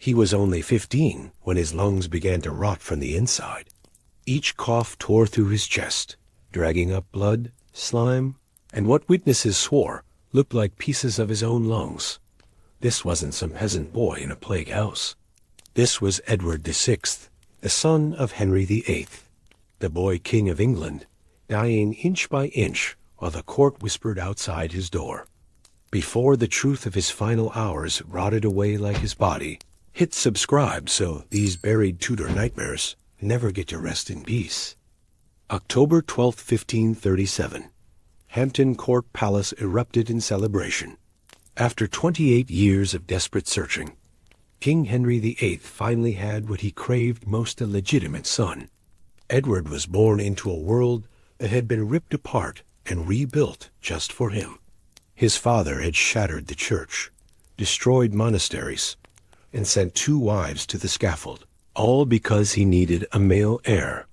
He was only 15 when his lungs began to rot from the inside. Each cough tore through his chest, dragging up blood, slime, and what witnesses swore looked like pieces of his own lungs. This wasn't some peasant boy in a plague house. This was Edward VI, the son of Henry VIII, the boy king of England, dying inch by inch while the court whispered outside his door. Before the truth of his final hours rotted away like his body, hit subscribe so these buried Tudor nightmares never get to rest in peace. October 12, 1537. Hampton Court Palace erupted in celebration. After 28 years of desperate searching, King Henry VIII finally had what he craved most: a legitimate son. Edward was born into a world that had been ripped apart and rebuilt just for him. His father had shattered the church, destroyed monasteries, and sent 2 wives to the scaffold, all because he needed a male heir.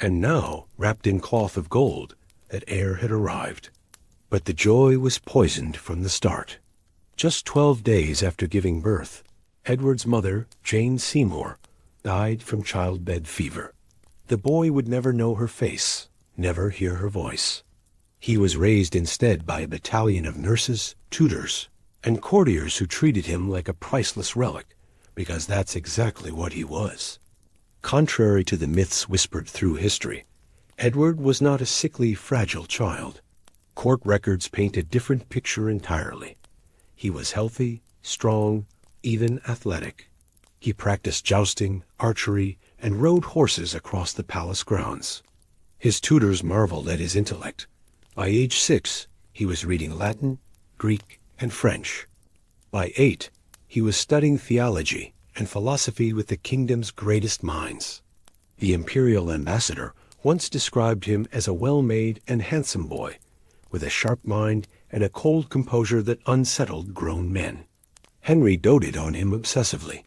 And now, wrapped in cloth of gold, that heir had arrived. But the joy was poisoned from the start. Just 12 days after giving birth, Edward's mother, Jane Seymour, died from childbed fever. The boy would never know her face, never hear her voice. He was raised instead by a battalion of nurses, tutors, and courtiers who treated him like a priceless relic, because that's exactly what he was. Contrary to the myths whispered through history, Edward was not a sickly, fragile child. Court records paint a different picture entirely. He was healthy, strong, even athletic. He practiced jousting, archery, and rode horses across the palace grounds. His tutors marveled at his intellect. By age 6, he was reading Latin, Greek, and French. By 8, he was studying theology and philosophy with the kingdom's greatest minds. The imperial ambassador once described him as a well-made and handsome boy, with a sharp mind and a cold composure that unsettled grown men. Henry doted on him obsessively.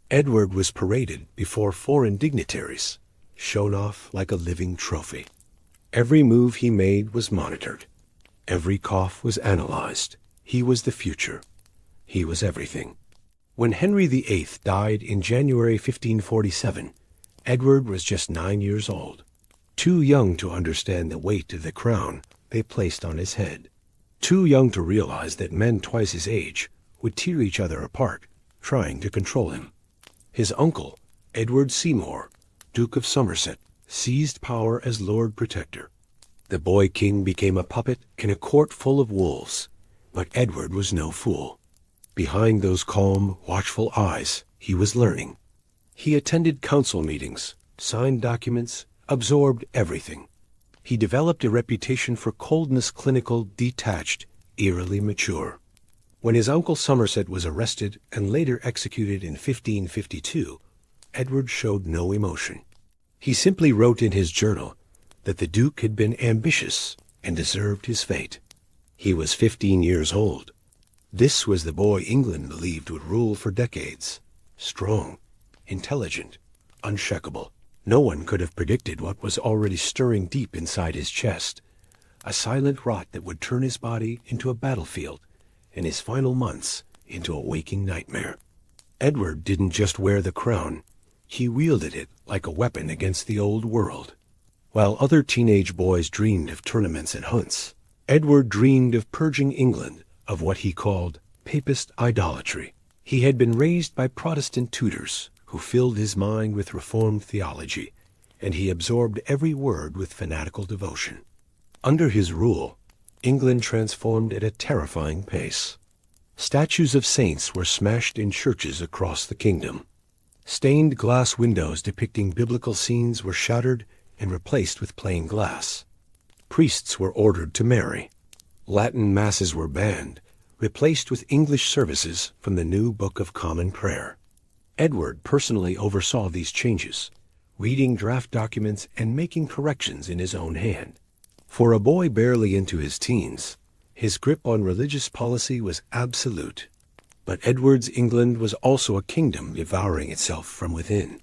Edward was paraded before foreign dignitaries, shown off like a living trophy. Every move he made was monitored. Every cough was analyzed. He was the future. He was everything. When Henry VIII died in January 1547, Edward was just 9 years old, too young to understand the weight of the crown they placed on his head, too young to realize that men twice his age would tear each other apart, trying to control him. His uncle, Edward Seymour, Duke of Somerset, seized power as Lord Protector. The boy king became a puppet in a court full of wolves, but Edward was no fool. Behind those calm, watchful eyes, he was learning. He attended council meetings, signed documents, absorbed everything. He developed a reputation for coldness, clinical, detached, eerily mature. When his uncle Somerset was arrested and later executed in 1552, Edward showed no emotion. He simply wrote in his journal that the Duke had been ambitious and deserved his fate. He was 15 years old. This was the boy England believed would rule for decades. Strong, intelligent, unshakable. No one could have predicted what was already stirring deep inside his chest, a silent rot that would turn his body into a battlefield and his final months into a waking nightmare. Edward didn't just wear the crown. He wielded it like a weapon against the old world. While other teenage boys dreamed of tournaments and hunts, Edward dreamed of purging England of what he called papist idolatry. He had been raised by Protestant tutors who filled his mind with Reformed theology, and he absorbed every word with fanatical devotion. Under his rule, England transformed at a terrifying pace. Statues of saints were smashed in churches across the kingdom. Stained glass windows depicting biblical scenes were shattered and replaced with plain glass. Priests were ordered to marry. Latin masses were banned, replaced with English services from the new Book of Common Prayer. Edward personally oversaw these changes, reading draft documents and making corrections in his own hand. For a boy barely into his teens, his grip on religious policy was absolute. But Edward's England was also a kingdom devouring itself from within.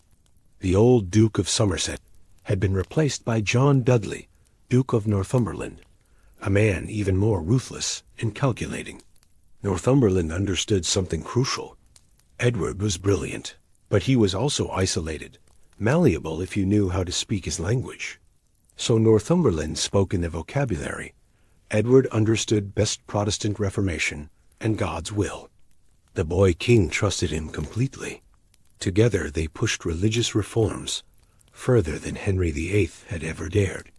The old Duke of Somerset had been replaced by John Dudley, Duke of Northumberland, a man even more ruthless and calculating. Northumberland understood something crucial. Edward was brilliant, but he was also isolated, malleable if you knew how to speak his language. So Northumberland spoke in the vocabulary. Edward understood best Protestant Reformation and God's will. The boy king trusted him completely. Together they pushed religious reforms further than Henry VIII had ever dared.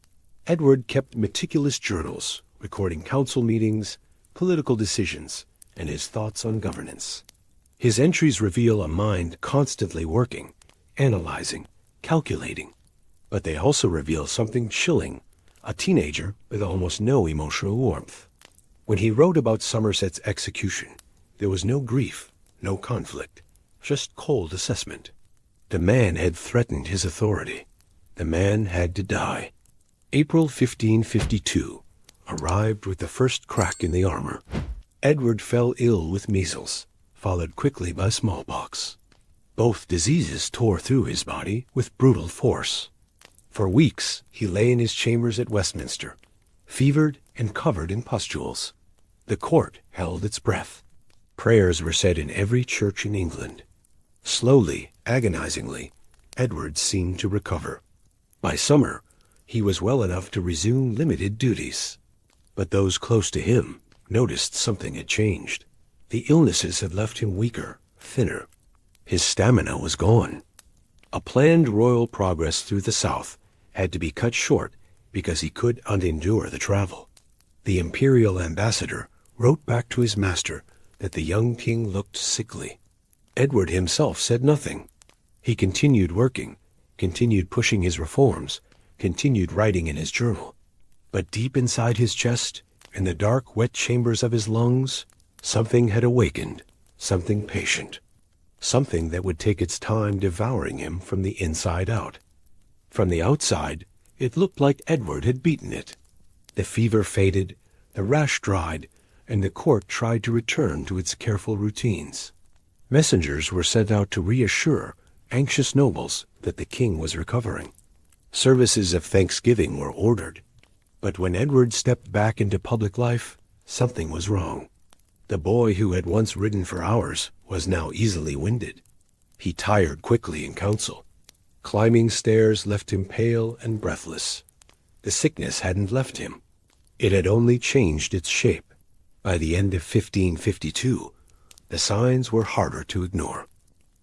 Edward kept meticulous journals, recording council meetings, political decisions, and his thoughts on governance. His entries reveal a mind constantly working, analyzing, calculating. But they also reveal something chilling, a teenager with almost no emotional warmth. When he wrote about Somerset's execution, there was no grief, no conflict, just cold assessment. The man had threatened his authority. The man had to die. April 1552 arrived with the first crack in the armor. Edward fell ill with measles, followed quickly by smallpox. Both diseases tore through his body with brutal force. For weeks he lay in his chambers at Westminster, fevered and covered in pustules. The court held its breath. Prayers were said in every church in England. Slowly, agonizingly, Edward seemed to recover. By summer, he was well enough to resume limited duties. But those close to him noticed something had changed. The illnesses had left him weaker, thinner. His stamina was gone. A planned royal progress through the south had to be cut short because he could not endure the travel. The imperial ambassador wrote back to his master that the young king looked sickly. Edward himself said nothing. He continued working, continued pushing his reforms, continued writing in his journal. But deep inside his chest, in the dark, wet chambers of his lungs, something had awakened, something patient, something that would take its time devouring him from the inside out. From the outside, it looked like Edward had beaten it. The fever faded, the rash dried, and the court tried to return to its careful routines. Messengers were sent out to reassure anxious nobles that the king was recovering. Services of thanksgiving were ordered. But when Edward stepped back into public life, something was wrong. The boy who had once ridden for hours was now easily winded. He tired quickly in council. Climbing stairs left him pale and breathless. The sickness hadn't left him. It had only changed its shape. By the end of 1552, the signs were harder to ignore.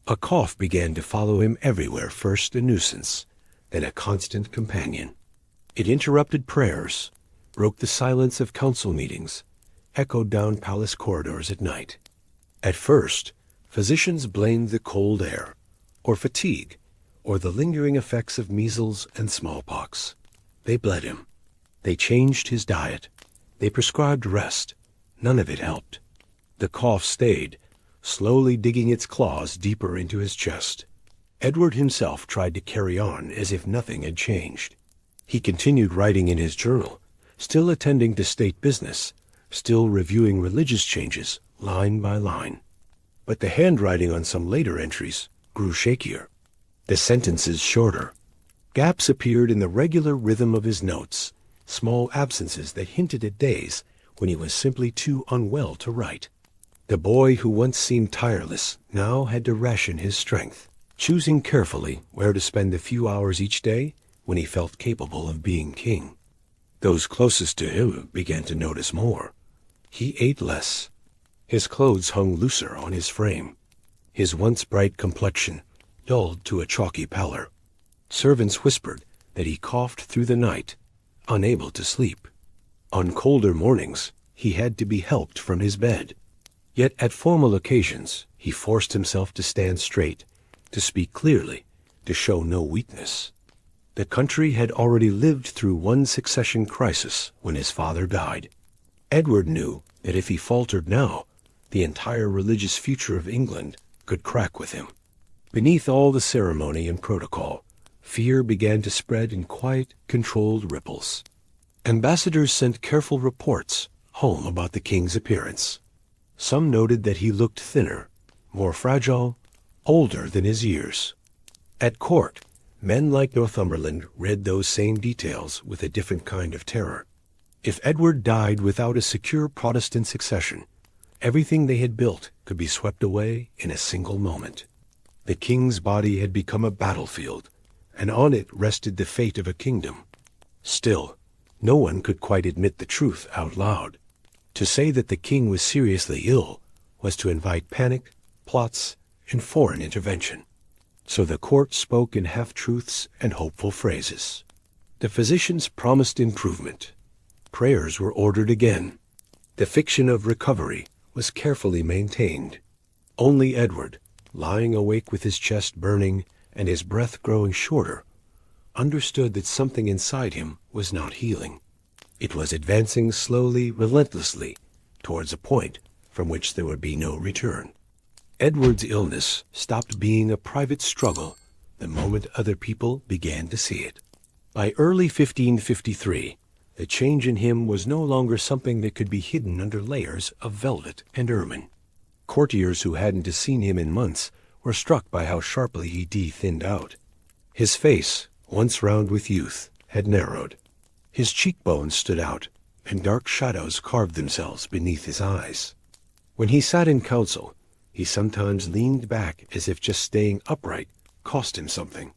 A cough began to follow him everywhere, first a nuisance, then a constant companion. It interrupted prayers, broke the silence of council meetings, echoed down palace corridors at night. At first, physicians blamed the cold air, or fatigue, or the lingering effects of measles and smallpox. They bled him. They changed his diet. They prescribed rest. None of it helped. The cough stayed, slowly digging its claws deeper into his chest. Edward himself tried to carry on as if nothing had changed. He continued writing in his journal, still attending to state business, still reviewing religious changes, line by line. But the handwriting on some later entries grew shakier, the sentences shorter. Gaps appeared in the regular rhythm of his notes, small absences that hinted at days when he was simply too unwell to write. The boy who once seemed tireless now had to ration his strength, choosing carefully where to spend the few hours each day when he felt capable of being king. Those closest to him began to notice more. He ate less. His clothes hung looser on his frame. His once bright complexion dulled to a chalky pallor. Servants whispered that he coughed through the night, unable to sleep. On colder mornings, he had to be helped from his bed. Yet at formal occasions, he forced himself to stand straight, to speak clearly, to show no weakness. The country had already lived through one succession crisis when his father died. Edward knew that if he faltered now, the entire religious future of England could crack with him. Beneath all the ceremony and protocol, fear began to spread in quiet, controlled ripples. Ambassadors sent careful reports home about the king's appearance. Some noted that he looked thinner, more fragile, older than his years. At court, men like Northumberland read those same details with a different kind of terror. If Edward died without a secure Protestant succession, Everything they had built could be swept away in a single moment. The king's body had become a battlefield, and on it rested the fate of a kingdom. Still, no one could quite admit the truth out loud. To say that the king was seriously ill was to invite panic, plots, and foreign intervention. So the court spoke in half-truths and hopeful phrases. The physicians promised improvement. Prayers were ordered again. The fiction of recovery was carefully maintained. Only Edward, lying awake with his chest burning and his breath growing shorter, understood that something inside him was not healing. It was advancing slowly, relentlessly, towards a point from which there would be no return. Edward's illness stopped being a private struggle the moment other people began to see it. By early 1553, the change in him was no longer something that could be hidden under layers of velvet and ermine. Courtiers who hadn't seen him in months were struck by how sharply he thinned out. His face, once round with youth, had narrowed. His cheekbones stood out, and dark shadows carved themselves beneath his eyes. When he sat in council, he sometimes leaned back as if just staying upright cost him something.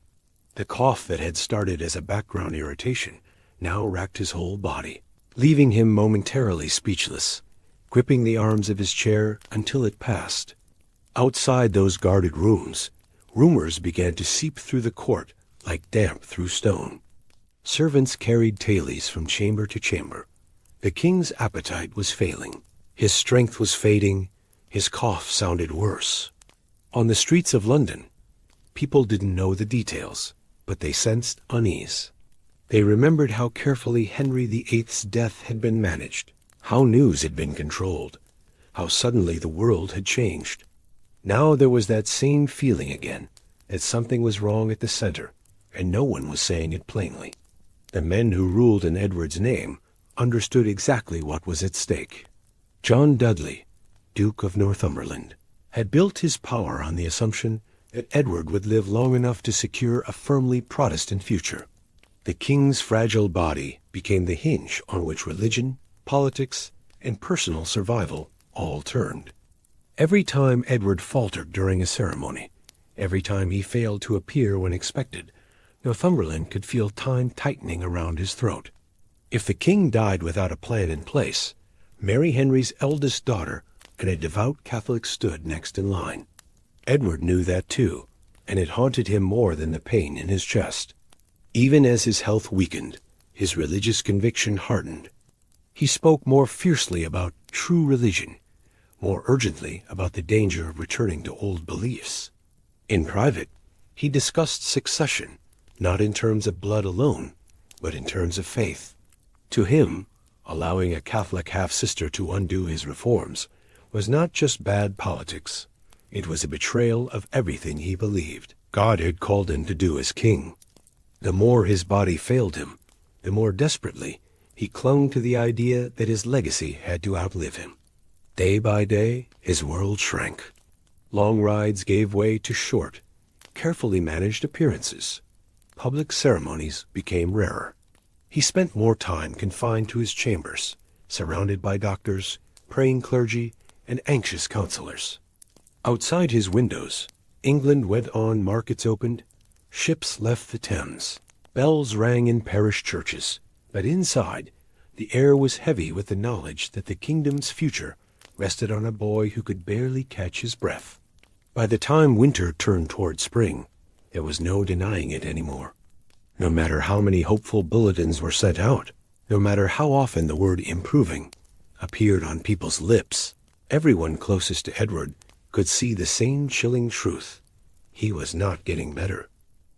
The cough that had started as a background irritation now racked his whole body, leaving him momentarily speechless, gripping the arms of his chair until it passed. Outside those guarded rooms, rumors began to seep through the court like damp through stone. Servants carried tales from chamber to chamber. The king's appetite was failing. His strength was fading. His cough sounded worse. On the streets of London, people didn't know the details, but they sensed unease. They remembered how carefully Henry VIII's death had been managed, how news had been controlled, how suddenly the world had changed. Now there was that same feeling again, that something was wrong at the center, and no one was saying it plainly. The men who ruled in Edward's name understood exactly what was at stake. John Dudley, Duke of Northumberland, had built his power on the assumption that Edward would live long enough to secure a firmly Protestant future. The king's fragile body became the hinge on which religion, politics, and personal survival all turned. Every time Edward faltered during a ceremony, every time he failed to appear when expected, Northumberland could feel time tightening around his throat. If the king died without a plan in place, Mary Henry's eldest daughter and a devout Catholic stood next in line. Edward knew that too, and it haunted him more than the pain in his chest. Even as his health weakened, his religious conviction hardened. He spoke more fiercely about true religion, more urgently about the danger of returning to old beliefs. In private, he discussed succession, not in terms of blood alone, but in terms of faith. To him, allowing a Catholic half-sister to undo his reforms was not just bad politics. It was a betrayal of everything he believed God had called him to do as king. The more his body failed him, the more desperately he clung to the idea that his legacy had to outlive him. Day by day, his world shrank. Long rides gave way to short, carefully managed appearances. Public ceremonies became rarer. He spent more time confined to his chambers, surrounded by doctors, praying clergy, and anxious counselors. Outside his windows, England went on, markets opened, ships left the Thames, bells rang in parish churches, but inside, the air was heavy with the knowledge that the kingdom's future rested on a boy who could barely catch his breath. By the time winter turned toward spring, there was no denying it anymore. No matter how many hopeful bulletins were sent out, no matter how often the word improving appeared on people's lips, everyone closest to Edward could see the same chilling truth. He was not getting better.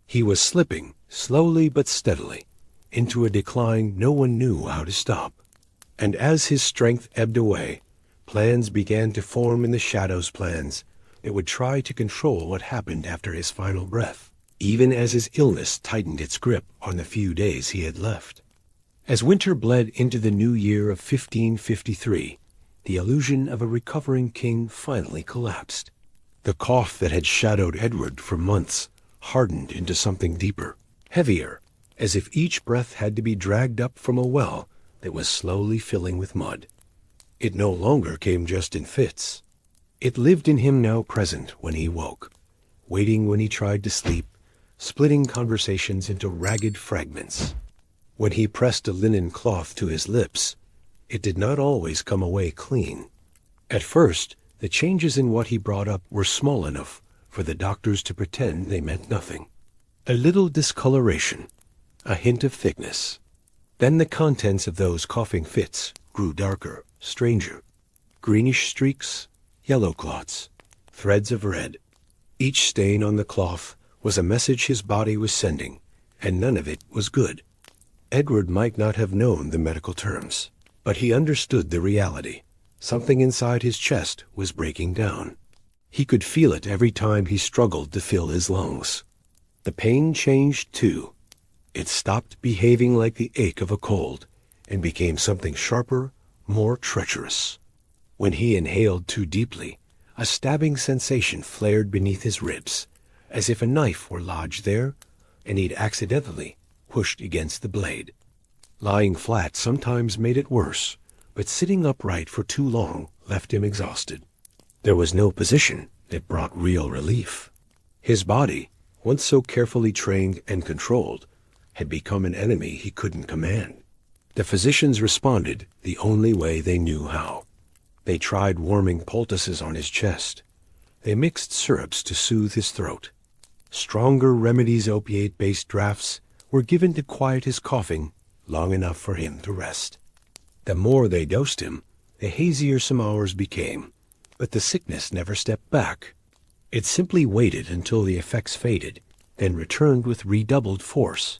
He was slipping, slowly but steadily, into a decline no one knew how to stop. And as his strength ebbed away, plans began to form in the shadows, plans that would try to control what happened after his final breath, even as his illness tightened its grip on the few days he had left. As winter bled into the new year of 1553, the illusion of a recovering king finally collapsed. The cough that had shadowed Edward for months hardened into something deeper, heavier, as if each breath had to be dragged up from a well that was slowly filling with mud. It no longer came just in fits. It lived in him now present when he woke, waiting when he tried to sleep, splitting conversations into ragged fragments. When he pressed a linen cloth to his lips, it did not always come away clean. At first, the changes in what he brought up were small enough for the doctors to pretend they meant nothing. A little discoloration, a hint of thickness. Then the contents of those coughing fits grew darker, stranger. Greenish streaks, yellow clots, threads of red. Each stain on the cloth was a message his body was sending, and none of it was good. Edward might not have known the medical terms, but he understood the reality. Something inside his chest was breaking down. He could feel it every time he struggled to fill his lungs. The pain changed too. It stopped behaving like the ache of a cold and became something sharper, more treacherous. When he inhaled too deeply, a stabbing sensation flared beneath his ribs, as if a knife were lodged there, and he'd accidentally pushed against the blade. Lying flat sometimes made it worse, but sitting upright for too long left him exhausted. There was no position that brought real relief. His body, once so carefully trained and controlled, had become an enemy he couldn't command. The physicians responded the only way they knew how. They tried warming poultices on his chest. They mixed syrups to soothe his throat. Stronger remedies, opiate-based drafts, were given to quiet his coughing long enough for him to rest. The more they dosed him, the hazier some hours became, but the sickness never stepped back. It simply waited until the effects faded, then returned with redoubled force.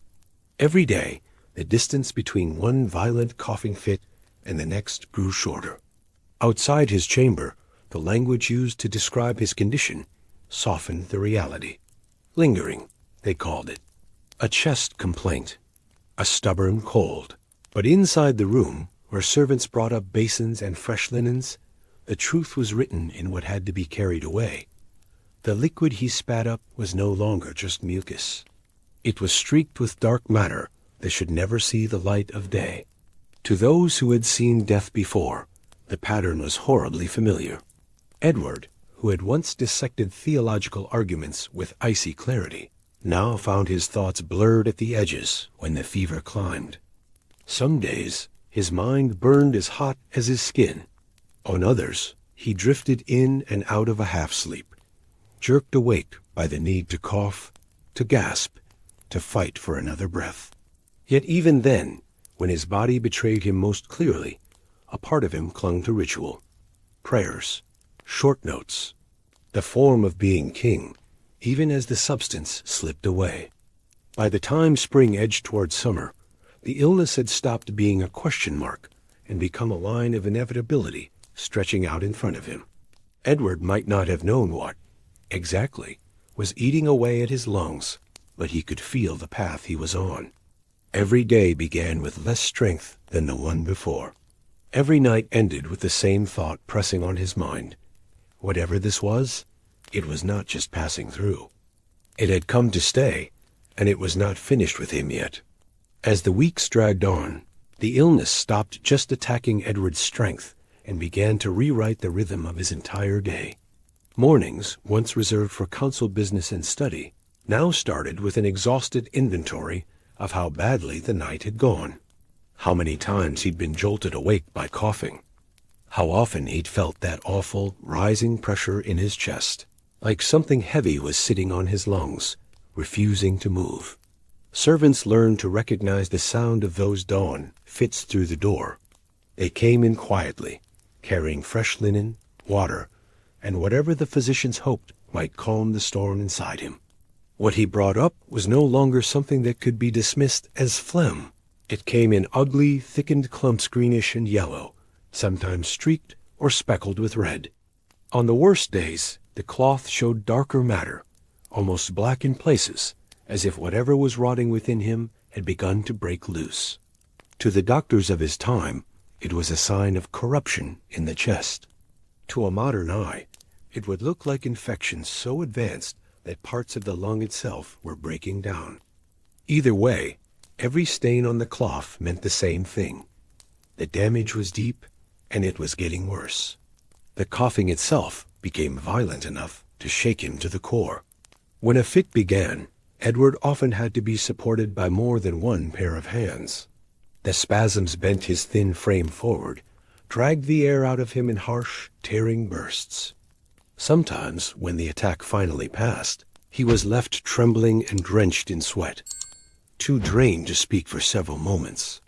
Every day, the distance between one violent coughing fit and the next grew shorter. Outside his chamber, the language used to describe his condition softened the reality. Lingering, they called it. A chest complaint. A stubborn cold. But inside the room, where servants brought up basins and fresh linens, the truth was written in what had to be carried away. The liquid he spat up was no longer just mucus. It was streaked with dark matter that should never see the light of day. To those who had seen death before, the pattern was horribly familiar. Edward, who had once dissected theological arguments with icy clarity, now found his thoughts blurred at the edges when the fever climbed. Some days, his mind burned as hot as his skin. On others, he drifted in and out of a half-sleep, jerked awake by the need to cough, to gasp, to fight for another breath. Yet even then, when his body betrayed him most clearly, a part of him clung to ritual. Prayers, short notes, the form of being king, even as the substance slipped away. By the time spring edged toward summer, the illness had stopped being a question mark and become a line of inevitability stretching out in front of him. Edward might not have known what, exactly, was eating away at his lungs, but he could feel the path he was on. Every day began with less strength than the one before. Every night ended with the same thought pressing on his mind. Whatever this was, it was not just passing through. It had come to stay, and it was not finished with him yet. As the weeks dragged on, the illness stopped just attacking Edward's strength and began to rewrite the rhythm of his entire day. Mornings, once reserved for council business and study, now started with an exhausted inventory of how badly the night had gone. How many times he'd been jolted awake by coughing. How often he'd felt that awful, rising pressure in his chest, like something heavy was sitting on his lungs, refusing to move. Servants learned to recognize the sound of those dawn fits through the door. They came in quietly, carrying fresh linen, water, and whatever the physicians hoped might calm the storm inside him. What he brought up was no longer something that could be dismissed as phlegm. It came in ugly, thickened clumps, greenish and yellow, sometimes streaked or speckled with red. On the worst days, the cloth showed darker matter, almost black in places, as if whatever was rotting within him had begun to break loose. To the doctors of his time, it was a sign of corruption in the chest. To a modern eye, it would look like infection so advanced that parts of the lung itself were breaking down. Either way, every stain on the cloth meant the same thing. The damage was deep, and it was getting worse. The coughing itself became violent enough to shake him to the core. When a fit began, Edward often had to be supported by more than one pair of hands. The spasms bent his thin frame forward, dragged the air out of him in harsh, tearing bursts. Sometimes, when the attack finally passed, he was left trembling and drenched in sweat, too drained to speak for several moments.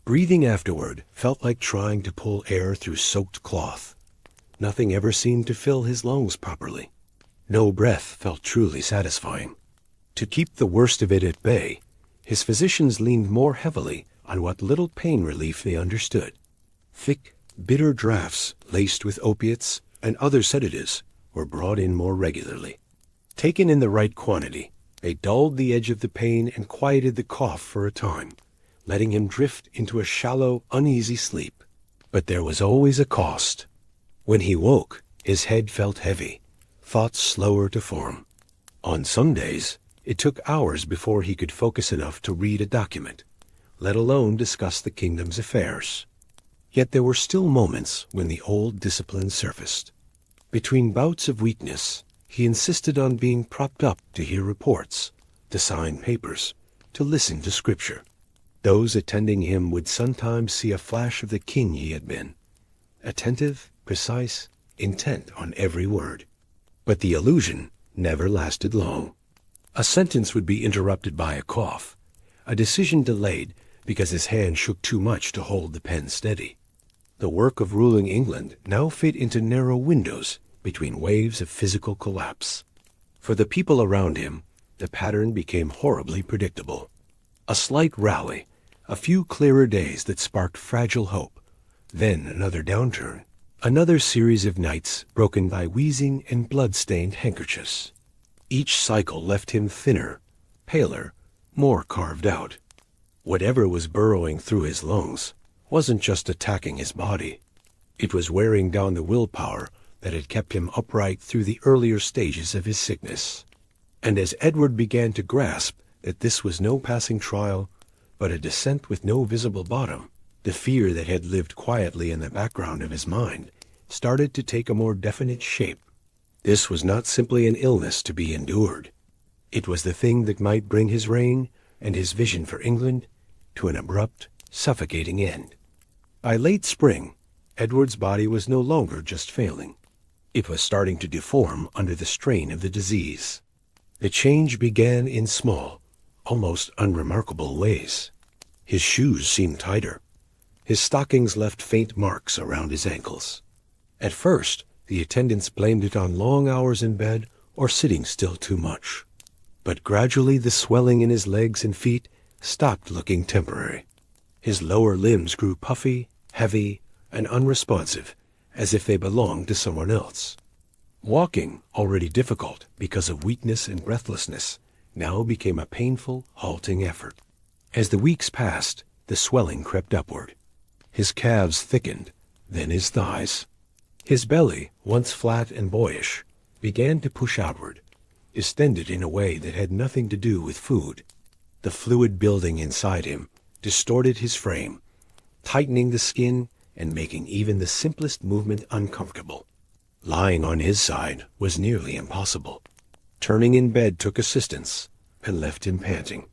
Breathing afterward felt like trying to pull air through soaked cloth. Nothing ever seemed to fill his lungs properly. No breath felt truly satisfying. To keep the worst of it at bay, his physicians leaned more heavily on what little pain relief they understood. Thick, bitter draughts laced with opiates and other sedatives were brought in more regularly. Taken in the right quantity, they dulled the edge of the pain and quieted the cough for a time, letting him drift into a shallow, uneasy sleep. But there was always a cost. When he woke, his head felt heavy, thoughts slower to form. On some days, it took hours before he could focus enough to read a document, let alone discuss the kingdom's affairs. Yet there were still moments when the old discipline surfaced. Between bouts of weakness, he insisted on being propped up to hear reports, to sign papers, to listen to scripture. Those attending him would sometimes see a flash of the king he had been, attentive, precise, intent on every word. But the illusion never lasted long. A sentence would be interrupted by a cough, a decision delayed because his hand shook too much to hold the pen steady. The work of ruling England now fit into narrow windows between waves of physical collapse. For the people around him, the pattern became horribly predictable. A slight rally, a few clearer days that sparked fragile hope, then another downturn, another series of nights broken by wheezing and blood-stained handkerchiefs. Each cycle left him thinner, paler, more carved out. Whatever was burrowing through his lungs wasn't just attacking his body. It was wearing down the willpower that had kept him upright through the earlier stages of his sickness. And as Edward began to grasp that this was no passing trial, but a descent with no visible bottom, the fear that had lived quietly in the background of his mind started to take a more definite shape. This was not simply an illness to be endured. It was the thing that might bring his reign and his vision for England to an abrupt, suffocating end. By late spring, Edward's body was no longer just failing. It was starting to deform under the strain of the disease. The change began in small, almost unremarkable ways. His shoes seemed tighter. His stockings left faint marks around his ankles. At first, the attendants blamed it on long hours in bed or sitting still too much. But gradually the swelling in his legs and feet stopped looking temporary. His lower limbs grew puffy, heavy, and unresponsive, as if they belonged to someone else. Walking, already difficult because of weakness and breathlessness, now became a painful, halting effort. As the weeks passed, the swelling crept upward. His calves thickened, then his thighs. His belly, once flat and boyish, began to push outward, distended in a way that had nothing to do with food. The fluid building inside him distorted his frame, tightening the skin and making even the simplest movement uncomfortable. Lying on his side was nearly impossible. Turning in bed took assistance and left him panting.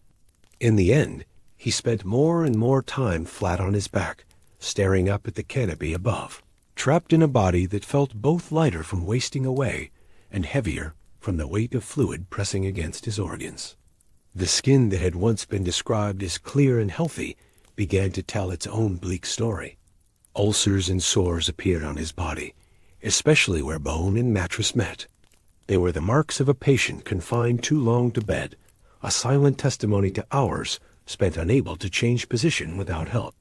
In the end, he spent more and more time flat on his back, staring up at the canopy above, trapped in a body that felt both lighter from wasting away and heavier from the weight of fluid pressing against his organs. The skin that had once been described as clear and healthy began to tell its own bleak story. Ulcers and sores appeared on his body, especially where bone and mattress met. They were the marks of a patient confined too long to bed, a silent testimony to hours spent unable to change position without help.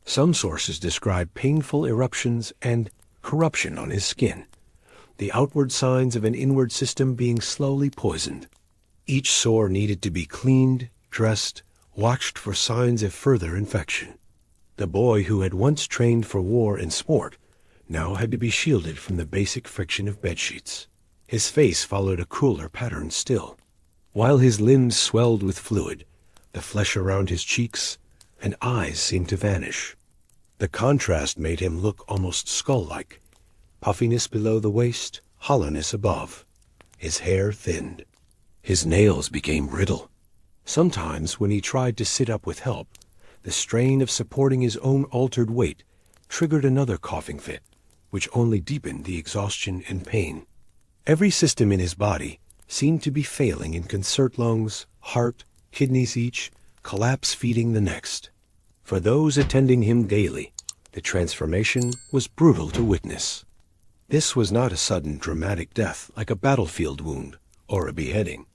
Some sources describe painful eruptions and corruption on his skin, the outward signs of an inward system being slowly poisoned. Each sore needed to be cleaned, dressed, watched for signs of further infection. The boy who had once trained for war and sport now had to be shielded from the basic friction of bedsheets. His face followed a crueler pattern still. While his limbs swelled with fluid, the flesh around his cheeks and eyes seemed to vanish. The contrast made him look almost skull-like. Puffiness below the waist, hollowness above. His hair thinned. His nails became brittle. Sometimes, when he tried to sit up with help, the strain of supporting his own altered weight triggered another coughing fit, which only deepened the exhaustion and pain. Every system in his body seemed to be failing in concert: lungs, heart, kidneys each, collapse feeding the next. For those attending him daily, the transformation was brutal to witness. This was not a sudden dramatic death like a battlefield wound or a beheading.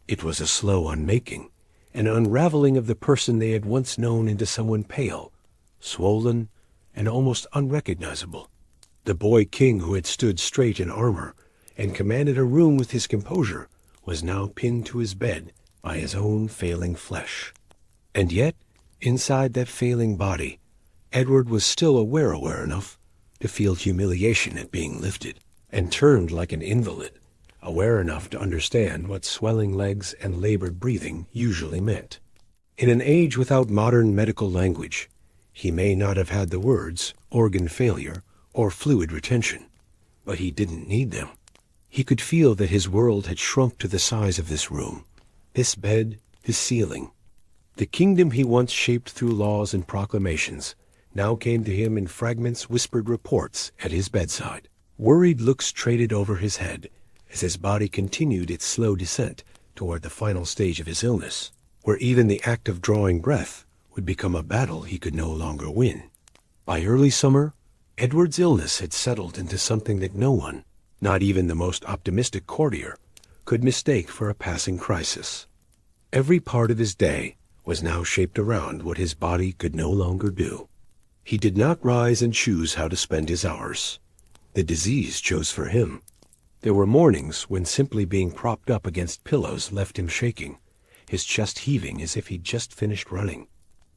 It was a slow unmaking, an unraveling of the person they had once known into someone pale, swollen, and almost unrecognizable. The boy king who had stood straight in armor and commanded a room with his composure was now pinned to his bed by his own failing flesh. And yet, inside that failing body, Edward was still aware enough to feel humiliation at being lifted, and turned like an invalid, aware enough to understand what swelling legs and labored breathing usually meant. In an age without modern medical language, he may not have had the words organ failure or fluid retention, but he didn't need them. He could feel that his world had shrunk to the size of this room, this bed, this ceiling. The kingdom he once shaped through laws and proclamations now came to him in fragments, whispered reports at his bedside. Worried looks traded over his head as his body continued its slow descent toward the final stage of his illness, where even the act of drawing breath would become a battle he could no longer win. By early summer, Edward's illness had settled into something that no one, not even the most optimistic courtier, could mistake for a passing crisis. Every part of his day was now shaped around what his body could no longer do. He did not rise and choose how to spend his hours. The disease chose for him. There were mornings when simply being propped up against pillows left him shaking, his chest heaving as if he'd just finished running.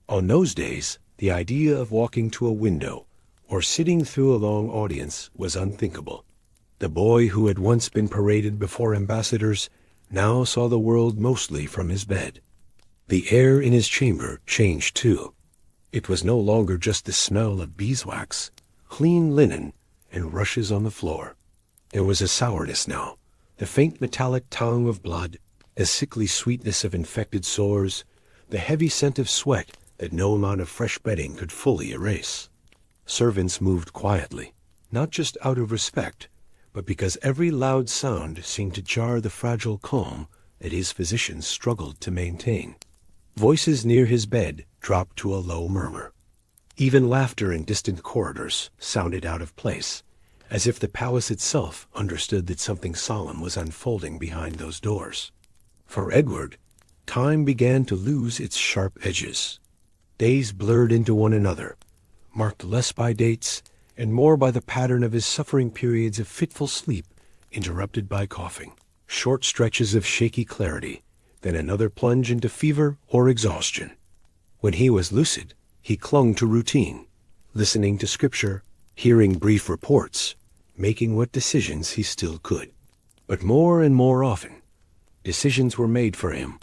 On those days, the idea of walking to a window or sitting through a long audience was unthinkable. The boy who had once been paraded before ambassadors now saw the world mostly from his bed. The air in his chamber changed too. It was no longer just the smell of beeswax, clean linen, and rushes on the floor. There was a sourness now, the faint metallic tang of blood, the sickly sweetness of infected sores, the heavy scent of sweat that no amount of fresh bedding could fully erase. Servants moved quietly, not just out of respect, but because every loud sound seemed to jar the fragile calm that his physicians struggled to maintain. Voices near his bed dropped to a low murmur. Even laughter in distant corridors sounded out of place, as if the palace itself understood that something solemn was unfolding behind those doors. For Edward, time began to lose its sharp edges. Days blurred into one another, marked less by dates and more by the pattern of his suffering periods of fitful sleep interrupted by coughing, short stretches of shaky clarity, then another plunge into fever or exhaustion. When he was lucid, he clung to routine, listening to scripture, hearing brief reports, making what decisions he still could. But more and more often, decisions were made for him,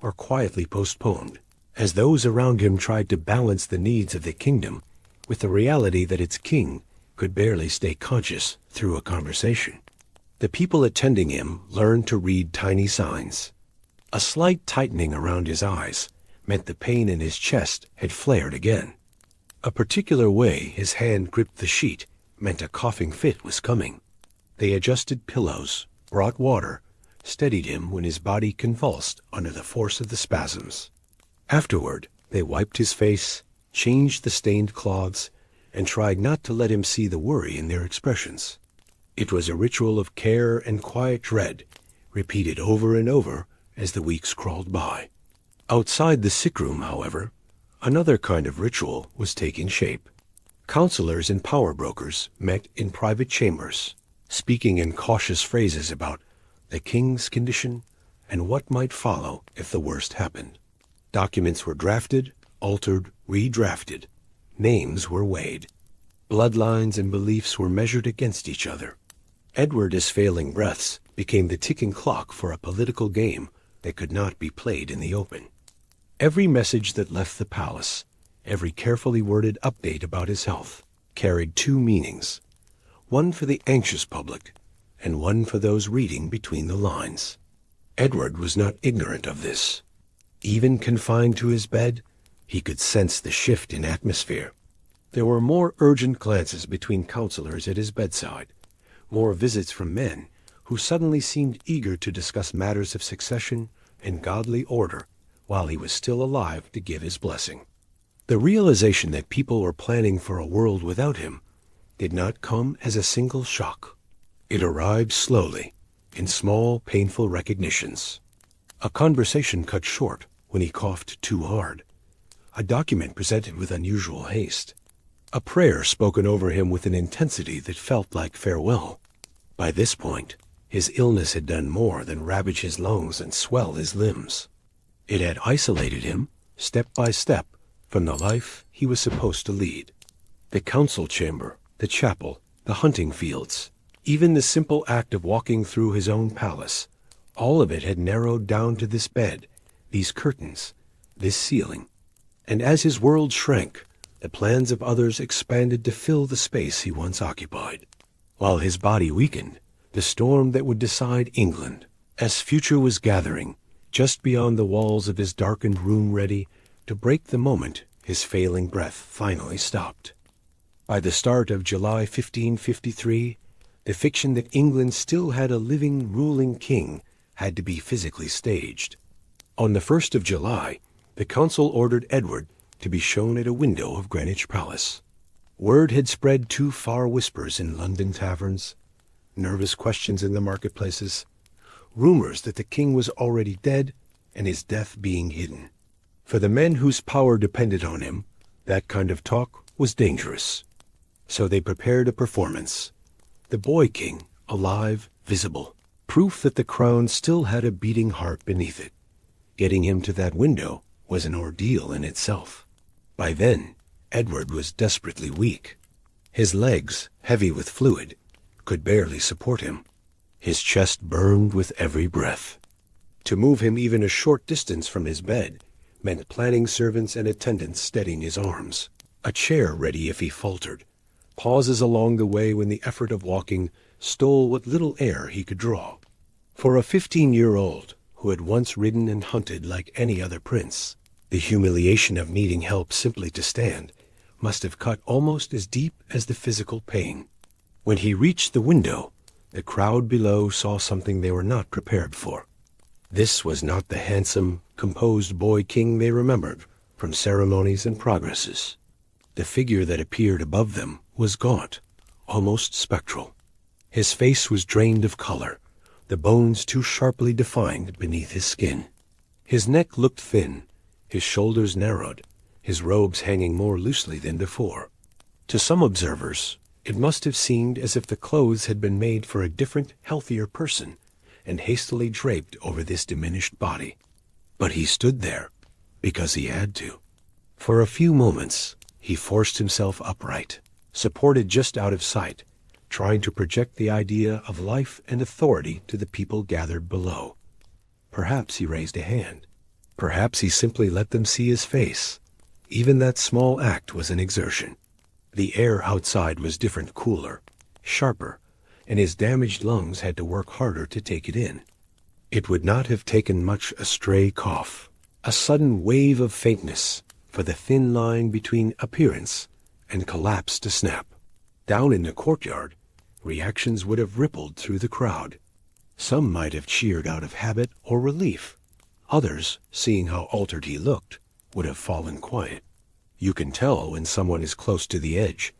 or quietly postponed, as those around him tried to balance the needs of the kingdom with the reality that its king could barely stay conscious through a conversation. The people attending him learned to read tiny signs. A slight tightening around his eyes meant the pain in his chest had flared again. A particular way his hand gripped the sheet meant a coughing fit was coming. They adjusted pillows, brought water, steadied him when his body convulsed under the force of the spasms. Afterward, they wiped his face, changed the stained cloths, and tried not to let him see the worry in their expressions. It was a ritual of care and quiet dread, repeated over and over as the weeks crawled by. Outside the sick room, however, another kind of ritual was taking shape. Counselors and power brokers met in private chambers, speaking in cautious phrases about the king's condition and what might follow if the worst happened. Documents were drafted, altered, redrafted. Names were weighed. Bloodlines and beliefs were measured against each other. Edward's failing breaths became the ticking clock for a political game that could not be played in the open. Every message that left the palace, Every carefully worded update about his health carried two meanings, one for the anxious public and one for those reading between the lines. Edward was not ignorant of this. Even confined to his bed, he could sense the shift in atmosphere. There were more urgent glances between counselors at his bedside, more visits from men who suddenly seemed eager to discuss matters of succession and godly order while he was still alive to give his blessing. The realization that people were planning for a world without him did not come as a single shock. It arrived slowly, in small, painful recognitions. A conversation cut short when he coughed too hard. A document presented with unusual haste. A prayer spoken over him with an intensity that felt like farewell. By this point, his illness had done more than ravage his lungs and swell his limbs. It had isolated him, step by step, from the life he was supposed to lead. The council chamber, the chapel, the hunting fields, even the simple act of walking through his own palace, all of it had narrowed down to this bed, these curtains, this ceiling. And as his world shrank, the plans of others expanded to fill the space he once occupied. While his body weakened, the storm that would decide England, as future was gathering, just beyond the walls of his darkened room ready to break the moment his failing breath finally stopped. By the start of July 1553, the fiction that England still had a living, ruling king had to be physically staged. On the 1st of July, the council ordered Edward to be shown at a window of Greenwich Palace. Word had spread to far whispers in London taverns, nervous questions in the marketplaces, rumors that the king was already dead and his death being hidden. For the men whose power depended on him, that kind of talk was dangerous. So they prepared a performance. The boy king, alive, visible, proof that the crown still had a beating heart beneath it. Getting him to that window was an ordeal in itself. By then, Edward was desperately weak. His legs, heavy with fluid, could barely support him. His chest burned with every breath. To move him even a short distance from his bed meant planning servants and attendants steadying his arms, a chair ready if he faltered, pauses along the way when the effort of walking stole what little air he could draw. For a 15-year-old who had once ridden and hunted like any other prince, the humiliation of needing help simply to stand must have cut almost as deep as the physical pain. When he reached the window, the crowd below saw something they were not prepared for. This was not the handsome, composed boy king they remembered from ceremonies and progresses. The figure that appeared above them was gaunt, almost spectral. His face was drained of color, the bones too sharply defined beneath his skin. His neck looked thin, his shoulders narrowed, his robes hanging more loosely than before. To some observers, it must have seemed as if the clothes had been made for a different, healthier person and hastily draped over this diminished body. But he stood there because he had to. For a few moments, he forced himself upright, supported just out of sight, trying to project the idea of life and authority to the people gathered below. Perhaps he raised a hand. Perhaps he simply let them see his face. Even that small act was an exertion. The air outside was different, cooler, sharper, and his damaged lungs had to work harder to take it in. It would not have taken much a stray cough, a sudden wave of faintness, for the thin line between appearance and collapse to snap. Down in the courtyard, reactions would have rippled through the crowd. Some might have cheered out of habit or relief. Others, seeing how altered he looked, would have fallen quiet. You can tell when someone is close to the edge,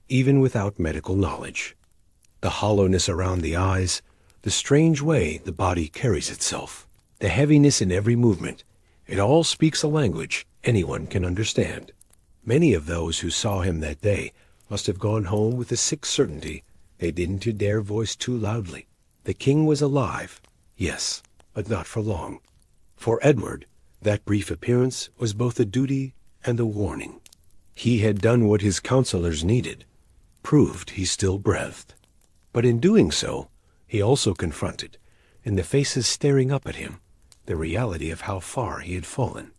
even without medical knowledge. The hollowness around the eyes, the strange way the body carries itself, the heaviness in every movement, it all speaks a language anyone can understand. Many of those who saw him that day must have gone home with the sick certainty they didn't dare voice too loudly. The king was alive, yes, but not for long. For Edward, that brief appearance was both a duty and a warning. He had done what his counselors needed, proved he still breathed. But in doing so, he also confronted, in the faces staring up at him, the reality of how far he had fallen.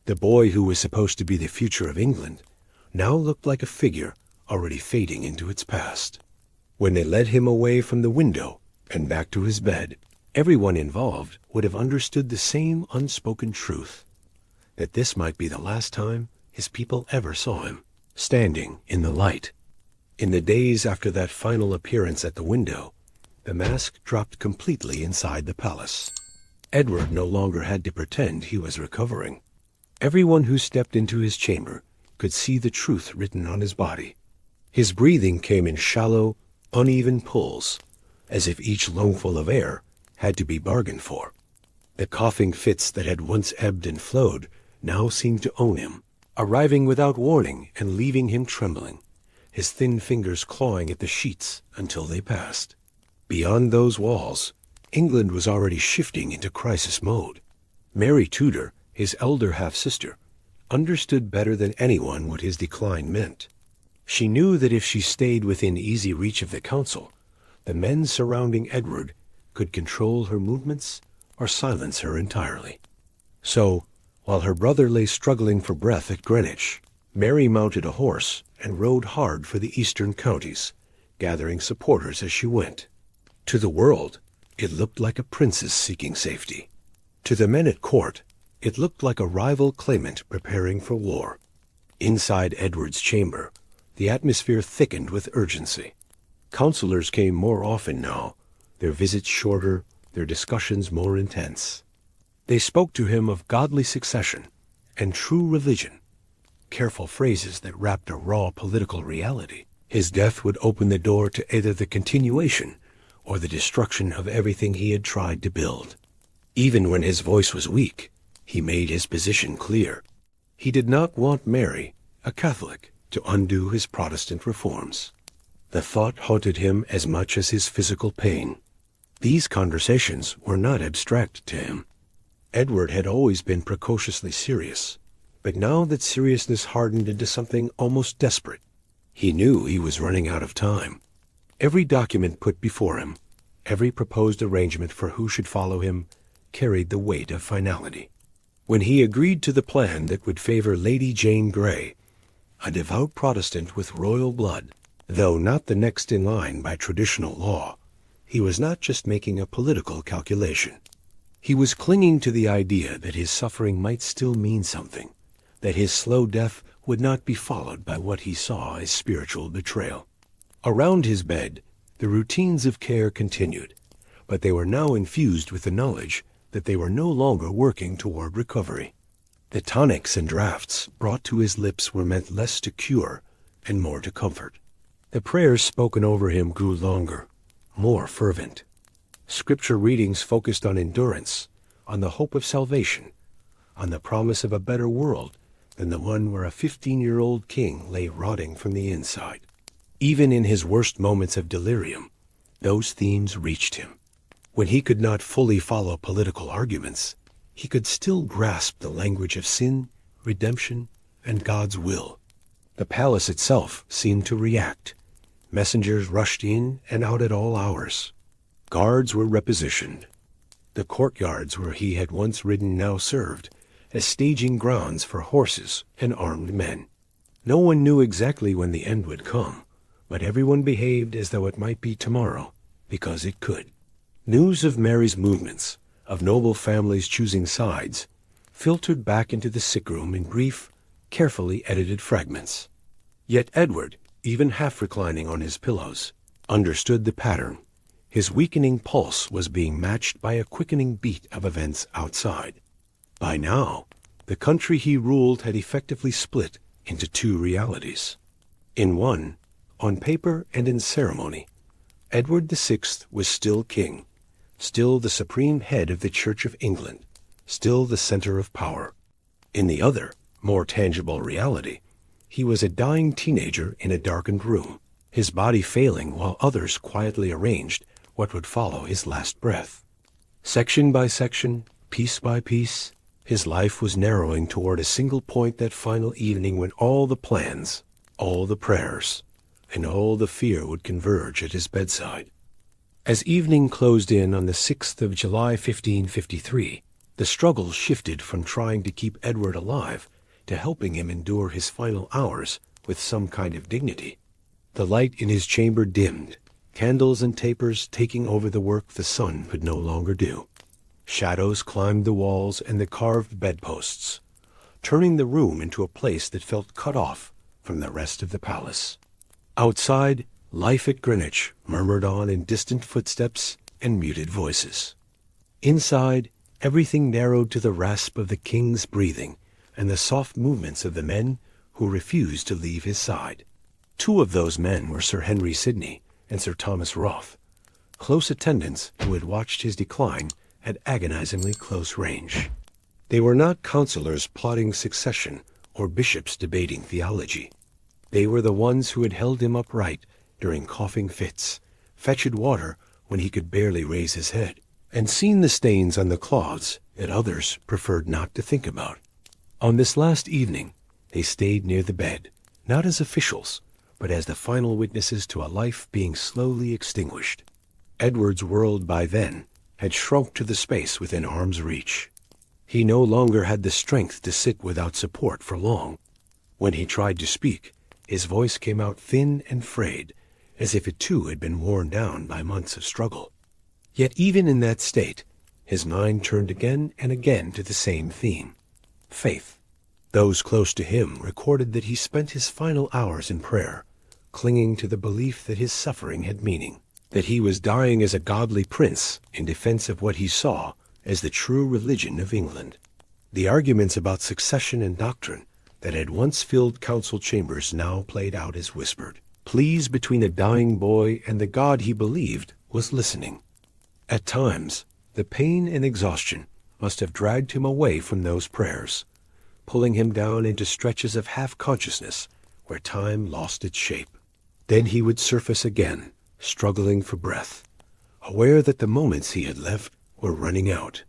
The boy who was supposed to be the future of England now looked like a figure already fading into its past. When they led him away from the window and back to his bed, everyone involved would have understood the same unspoken truth, that this might be the last time his people ever saw him, standing in the light. In the days after that final appearance at the window, the mask dropped completely inside the palace. Edward no longer had to pretend he was recovering. Everyone who stepped into his chamber could see the truth written on his body. His breathing came in shallow, uneven pulls, as if each lungful of air had to be bargained for. The coughing fits that had once ebbed and flowed now seemed to own him, arriving without warning and leaving him trembling, his thin fingers clawing at the sheets until they passed. Beyond those walls, England was already shifting into crisis mode. Mary Tudor, his elder half-sister, understood better than anyone what his decline meant. She knew that if she stayed within easy reach of the council, the men surrounding Edward could control her movements or silence her entirely. So, while her brother lay struggling for breath at Greenwich, Mary mounted a horse and rode hard for the eastern counties, gathering supporters as she went. To the world, it looked like a princess seeking safety. To the men at court, it looked like a rival claimant preparing for war. Inside Edward's chamber, the atmosphere thickened with urgency. Counselors came more often now, their visits shorter, their discussions more intense. They spoke to him of godly succession and true religion, careful phrases that wrapped a raw political reality. His death would open the door to either the continuation or the destruction of everything he had tried to build. Even when his voice was weak, he made his position clear. He did not want Mary, a Catholic, to undo his Protestant reforms. The thought haunted him as much as his physical pain. These conversations were not abstract to him. Edward had always been precociously serious, but now that seriousness hardened into something almost desperate, he knew he was running out of time. Every document put before him, every proposed arrangement for who should follow him, carried the weight of finality. When he agreed to the plan that would favor Lady Jane Grey, a devout Protestant with royal blood, though not the next in line by traditional law, he was not just making a political calculation. He was clinging to the idea that his suffering might still mean something, that his slow death would not be followed by what he saw as spiritual betrayal. Around his bed, the routines of care continued, but they were now infused with the knowledge that they were no longer working toward recovery. The tonics and draughts brought to his lips were meant less to cure and more to comfort. The prayers spoken over him grew longer, more fervent. Scripture readings focused on endurance, on the hope of salvation, on the promise of a better world than the one where a 15-year-old king lay rotting from the inside. Even in his worst moments of delirium, those themes reached him. When he could not fully follow political arguments, he could still grasp the language of sin, redemption, and God's will. The palace itself seemed to react. Messengers rushed in and out at all hours. Guards were repositioned. The courtyards where he had once ridden now served as staging grounds for horses and armed men. No one knew exactly when the end would come, but everyone behaved as though it might be tomorrow, because it could. News of Mary's movements, of noble families choosing sides, filtered back into the sick room in brief, carefully edited fragments. Yet Edward, even half reclining on his pillows, understood the pattern. His weakening pulse was being matched by a quickening beat of events outside. By now, the country he ruled had effectively split into two realities. In one, on paper and in ceremony, Edward VI was still king, still the supreme head of the Church of England, still the center of power. In the other, more tangible reality, he was a dying teenager in a darkened room, his body failing while others quietly arranged what would follow his last breath. Section by section, piece by piece, his life was narrowing toward a single point that final evening when all the plans, all the prayers, and all the fear would converge at his bedside. As evening closed in on the 6th of July, 1553, The struggle shifted from trying to keep Edward alive to helping him endure his final hours with some kind of dignity. The light in his chamber dimmed, candles and tapers taking over the work the sun could no longer do. Shadows climbed the walls and the carved bedposts, turning the room into a place that felt cut off from the rest of the palace. Outside, life at Greenwich murmured on in distant footsteps and muted voices. Inside, everything narrowed to the rasp of the king's breathing and the soft movements of the men who refused to leave his side. Two of those men were Sir Henry Sidney and Sir Thomas Roth, close attendants who had watched his decline at agonizingly close range. They were not counselors plotting succession or bishops debating theology. They were the ones who had held him upright during coughing fits, fetched water when he could barely raise his head, and seen the stains on the cloths that others preferred not to think about. On this last evening, they stayed near the bed, not as officials, but as the final witnesses to a life being slowly extinguished. Edward's world by then had shrunk to the space within arm's reach. He no longer had the strength to sit without support for long. When he tried to speak, his voice came out thin and frayed, as if it too had been worn down by months of struggle. Yet even in that state, his mind turned again and again to the same theme: faith. Those close to him recorded that he spent his final hours in prayer, clinging to the belief that his suffering had meaning, that he was dying as a godly prince in defense of what he saw as the true religion of England. The arguments about succession and doctrine that had once filled council chambers now played out as whispered pleas between a dying boy and the God he believed was listening. At times, the pain and exhaustion must have dragged him away from those prayers, pulling him down into stretches of half-consciousness where time lost its shape. Then he would surface again, struggling for breath, aware that the moments he had left were running out.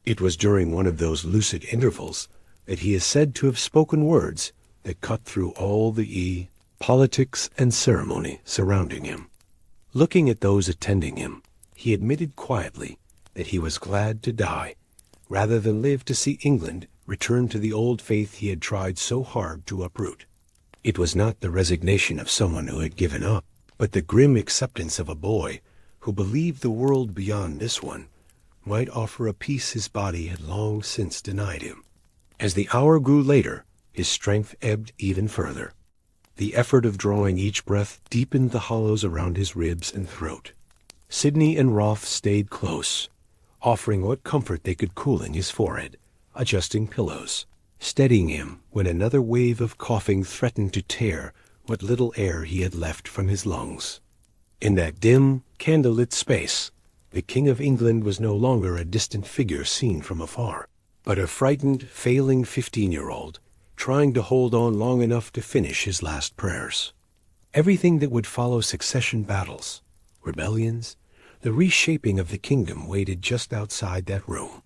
It was during one of those lucid intervals that he is said to have spoken words that cut through all the politics and ceremony surrounding him. Looking at those attending him, he admitted quietly that he was glad to die, rather than live to see England return to the old faith he had tried so hard to uproot. It was not the resignation of someone who had given up, but the grim acceptance of a boy who believed the world beyond this one might offer a peace his body had long since denied him. As the hour grew later, his strength ebbed even further. The effort of drawing each breath deepened the hollows around his ribs and throat. Sidney and Roth stayed close, offering what comfort they could, cooling his forehead, adjusting pillows, steadying him when another wave of coughing threatened to tear what little air he had left from his lungs. In that dim, candlelit space, the King of England was no longer a distant figure seen from afar, but a frightened, failing 15-year-old trying to hold on long enough to finish his last prayers. Everything that would follow succession battles, rebellions, the reshaping of the kingdom waited just outside that room.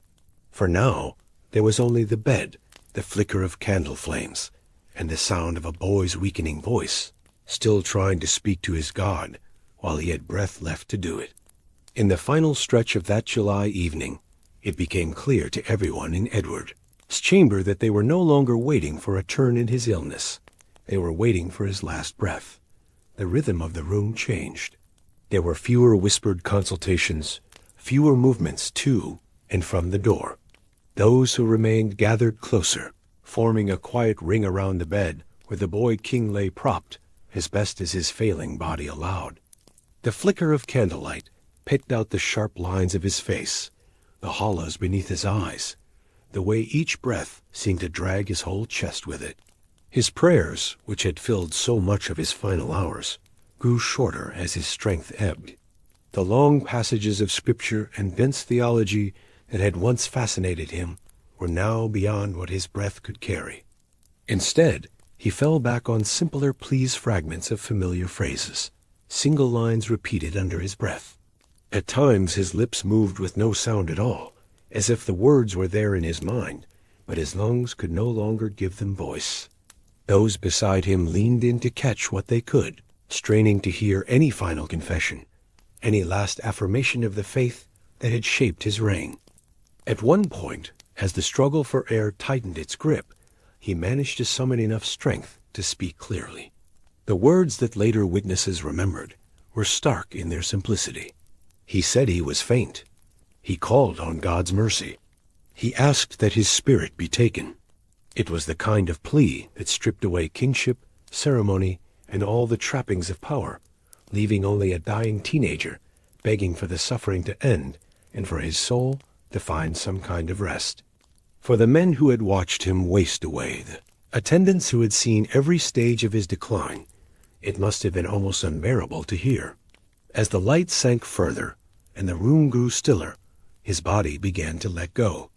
For now, there was only the bed, the flicker of candle flames, and the sound of a boy's weakening voice, still trying to speak to his God while he had breath left to do it. In the final stretch of that July evening, it became clear to everyone in Edward's chamber that they were no longer waiting for a turn in his illness. They were waiting for his last breath. The rhythm of the room changed. There were fewer whispered consultations, fewer movements to and from the door. Those who remained gathered closer, forming a quiet ring around the bed where the boy king lay propped, as best as his failing body allowed. The flicker of candlelight picked out the sharp lines of his face, the hollows beneath his eyes, the way each breath seemed to drag his whole chest with it. His prayers, which had filled so much of his final hours, grew shorter as his strength ebbed. The long passages of scripture and dense theology that had once fascinated him were now beyond what his breath could carry. Instead, he fell back on simpler pleas fragments of familiar phrases, single lines repeated under his breath. At times his lips moved with no sound at all, as if the words were there in his mind, but his lungs could no longer give them voice. Those beside him leaned in to catch what they could, straining to hear any final confession, any last affirmation of the faith that had shaped his reign. At one point, As the struggle for air tightened its grip, he managed to summon enough strength to speak clearly. The words that later witnesses remembered were stark in their simplicity. He said he was faint. He called on God's mercy. He asked that his spirit be taken. It was the kind of plea that stripped away kingship, ceremony, and all the trappings of power, leaving only a dying teenager begging for the suffering to end and for his soul to find some kind of rest. For the men who had watched him waste away, the attendants who had seen every stage of his decline, it must have been almost unbearable to hear. As the light sank further and the room grew stiller, his body began to let go.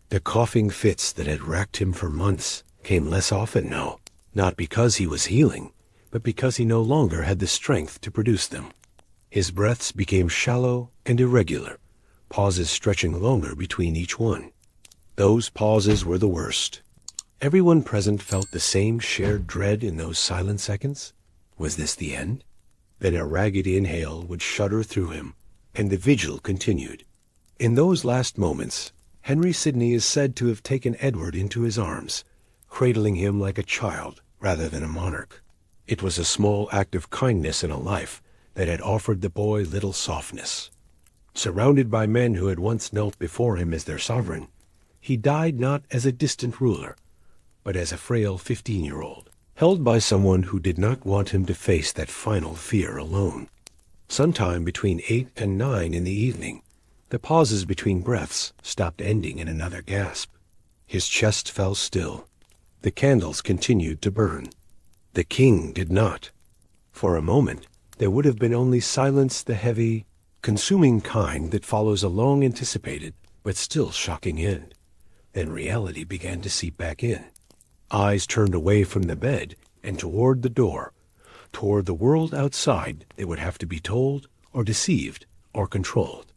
The coughing fits that had racked him for months came less often now, not because he was healing, but because he no longer had the strength to produce them. His breaths became shallow and irregular, pauses stretching longer between each one. Those pauses were the worst. Everyone present felt the same shared dread in those silent seconds. Was this the end? Then a ragged inhale would shudder through him, and the vigil continued. In those last moments, Henry Sidney is said to have taken Edward into his arms, cradling him like a child rather than a monarch. It was a small act of kindness in a life that had offered the boy little softness. Surrounded by men who had once knelt before him as their sovereign, he died not as a distant ruler, but as a frail 15-year-old, held by someone who did not want him to face that final fear alone. Sometime between 8 and 9 in the evening, the pauses between breaths stopped ending in another gasp. His chest fell still. The candles continued to burn. The king did not. For a moment, there would have been only silence, the heavy, consuming kind that follows a long-anticipated, but still shocking end. Then reality began to seep back in. Eyes turned away from the bed and toward the door, toward the world outside that would have to be told or deceived or controlled.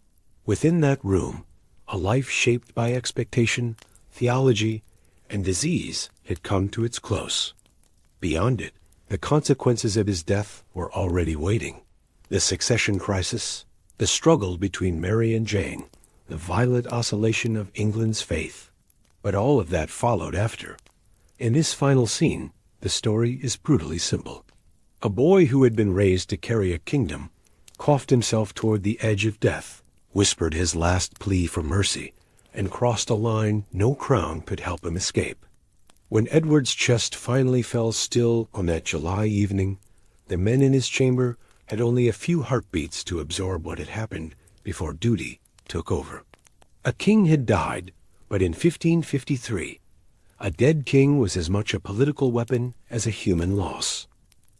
Within that room, a life shaped by expectation, theology, and disease had come to its close. Beyond it, the consequences of his death were already waiting. The succession crisis, the struggle between Mary and Jane, the violent oscillation of England's faith. But all of that followed after. In this final scene, the story is brutally simple. A boy who had been raised to carry a kingdom coughed himself toward the edge of death, whispered his last plea for mercy, and crossed a line no crown could help him escape. When Edward's chest finally fell still on that July evening, the men in his chamber had only a few heartbeats to absorb what had happened before duty took over. A king had died, but in 1553, a dead king was as much a political weapon as a human loss.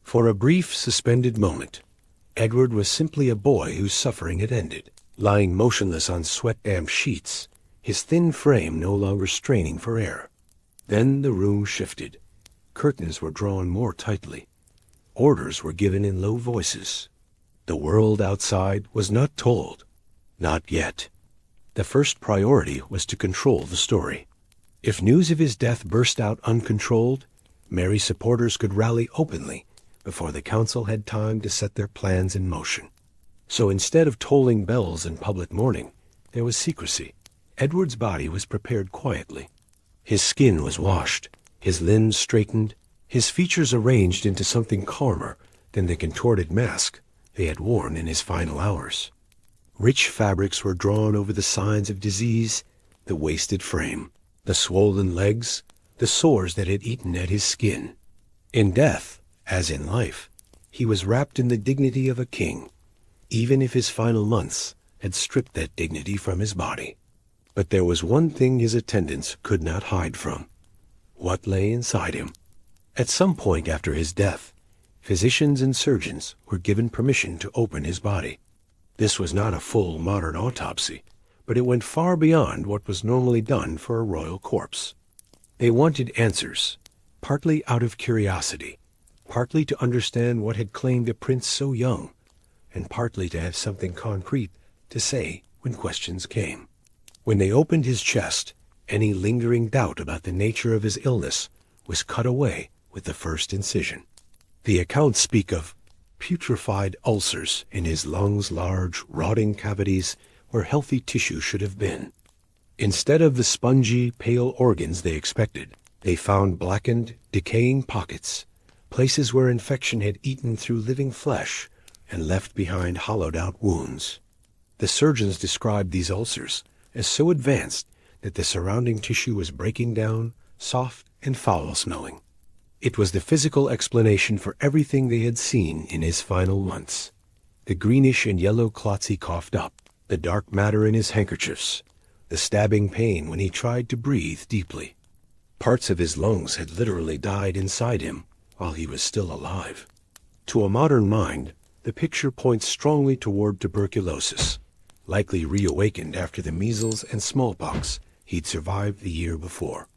For a brief, suspended moment, Edward was simply a boy whose suffering had ended. Lying motionless on sweat-damp sheets, his thin frame no longer straining for air. Then the room shifted. Curtains were drawn more tightly. Orders were given in low voices. The world outside was not told. Not yet. The first priority was to control the story. If news of his death burst out uncontrolled, Mary's supporters could rally openly before the council had time to set their plans in motion. So instead of tolling bells and public mourning, there was secrecy. Edward's body was prepared quietly. His skin was washed, his limbs straightened, his features arranged into something calmer than the contorted mask they had worn in his final hours. Rich fabrics were drawn over the signs of disease, the wasted frame, the swollen legs, the sores that had eaten at his skin. In death, as in life, he was wrapped in the dignity of a king, even if his final months had stripped that dignity from his body. But there was one thing his attendants could not hide from: what lay inside him. At some point after his death, physicians and surgeons were given permission to open his body. This was not a full modern autopsy, but it went far beyond what was normally done for a royal corpse. They wanted answers, partly out of curiosity, partly to understand what had claimed a prince so young, and partly to have something concrete to say when questions came. When they opened his chest, any lingering doubt about the nature of his illness was cut away with the first incision. The accounts speak of putrefied ulcers in his lungs, large, rotting cavities where healthy tissue should have been. Instead of the spongy, pale organs they expected, they found blackened, decaying pockets, places where infection had eaten through living flesh and left behind hollowed-out wounds. The surgeons described these ulcers as so advanced that the surrounding tissue was breaking down, soft and foul-smelling. It was the physical explanation for everything they had seen in his final months. The greenish and yellow clots he coughed up, the dark matter in his handkerchiefs, the stabbing pain when he tried to breathe deeply. Parts of his lungs had literally died inside him while he was still alive. To a modern mind, the picture points strongly toward tuberculosis, likely reawakened after the measles and smallpox he'd survived the year before.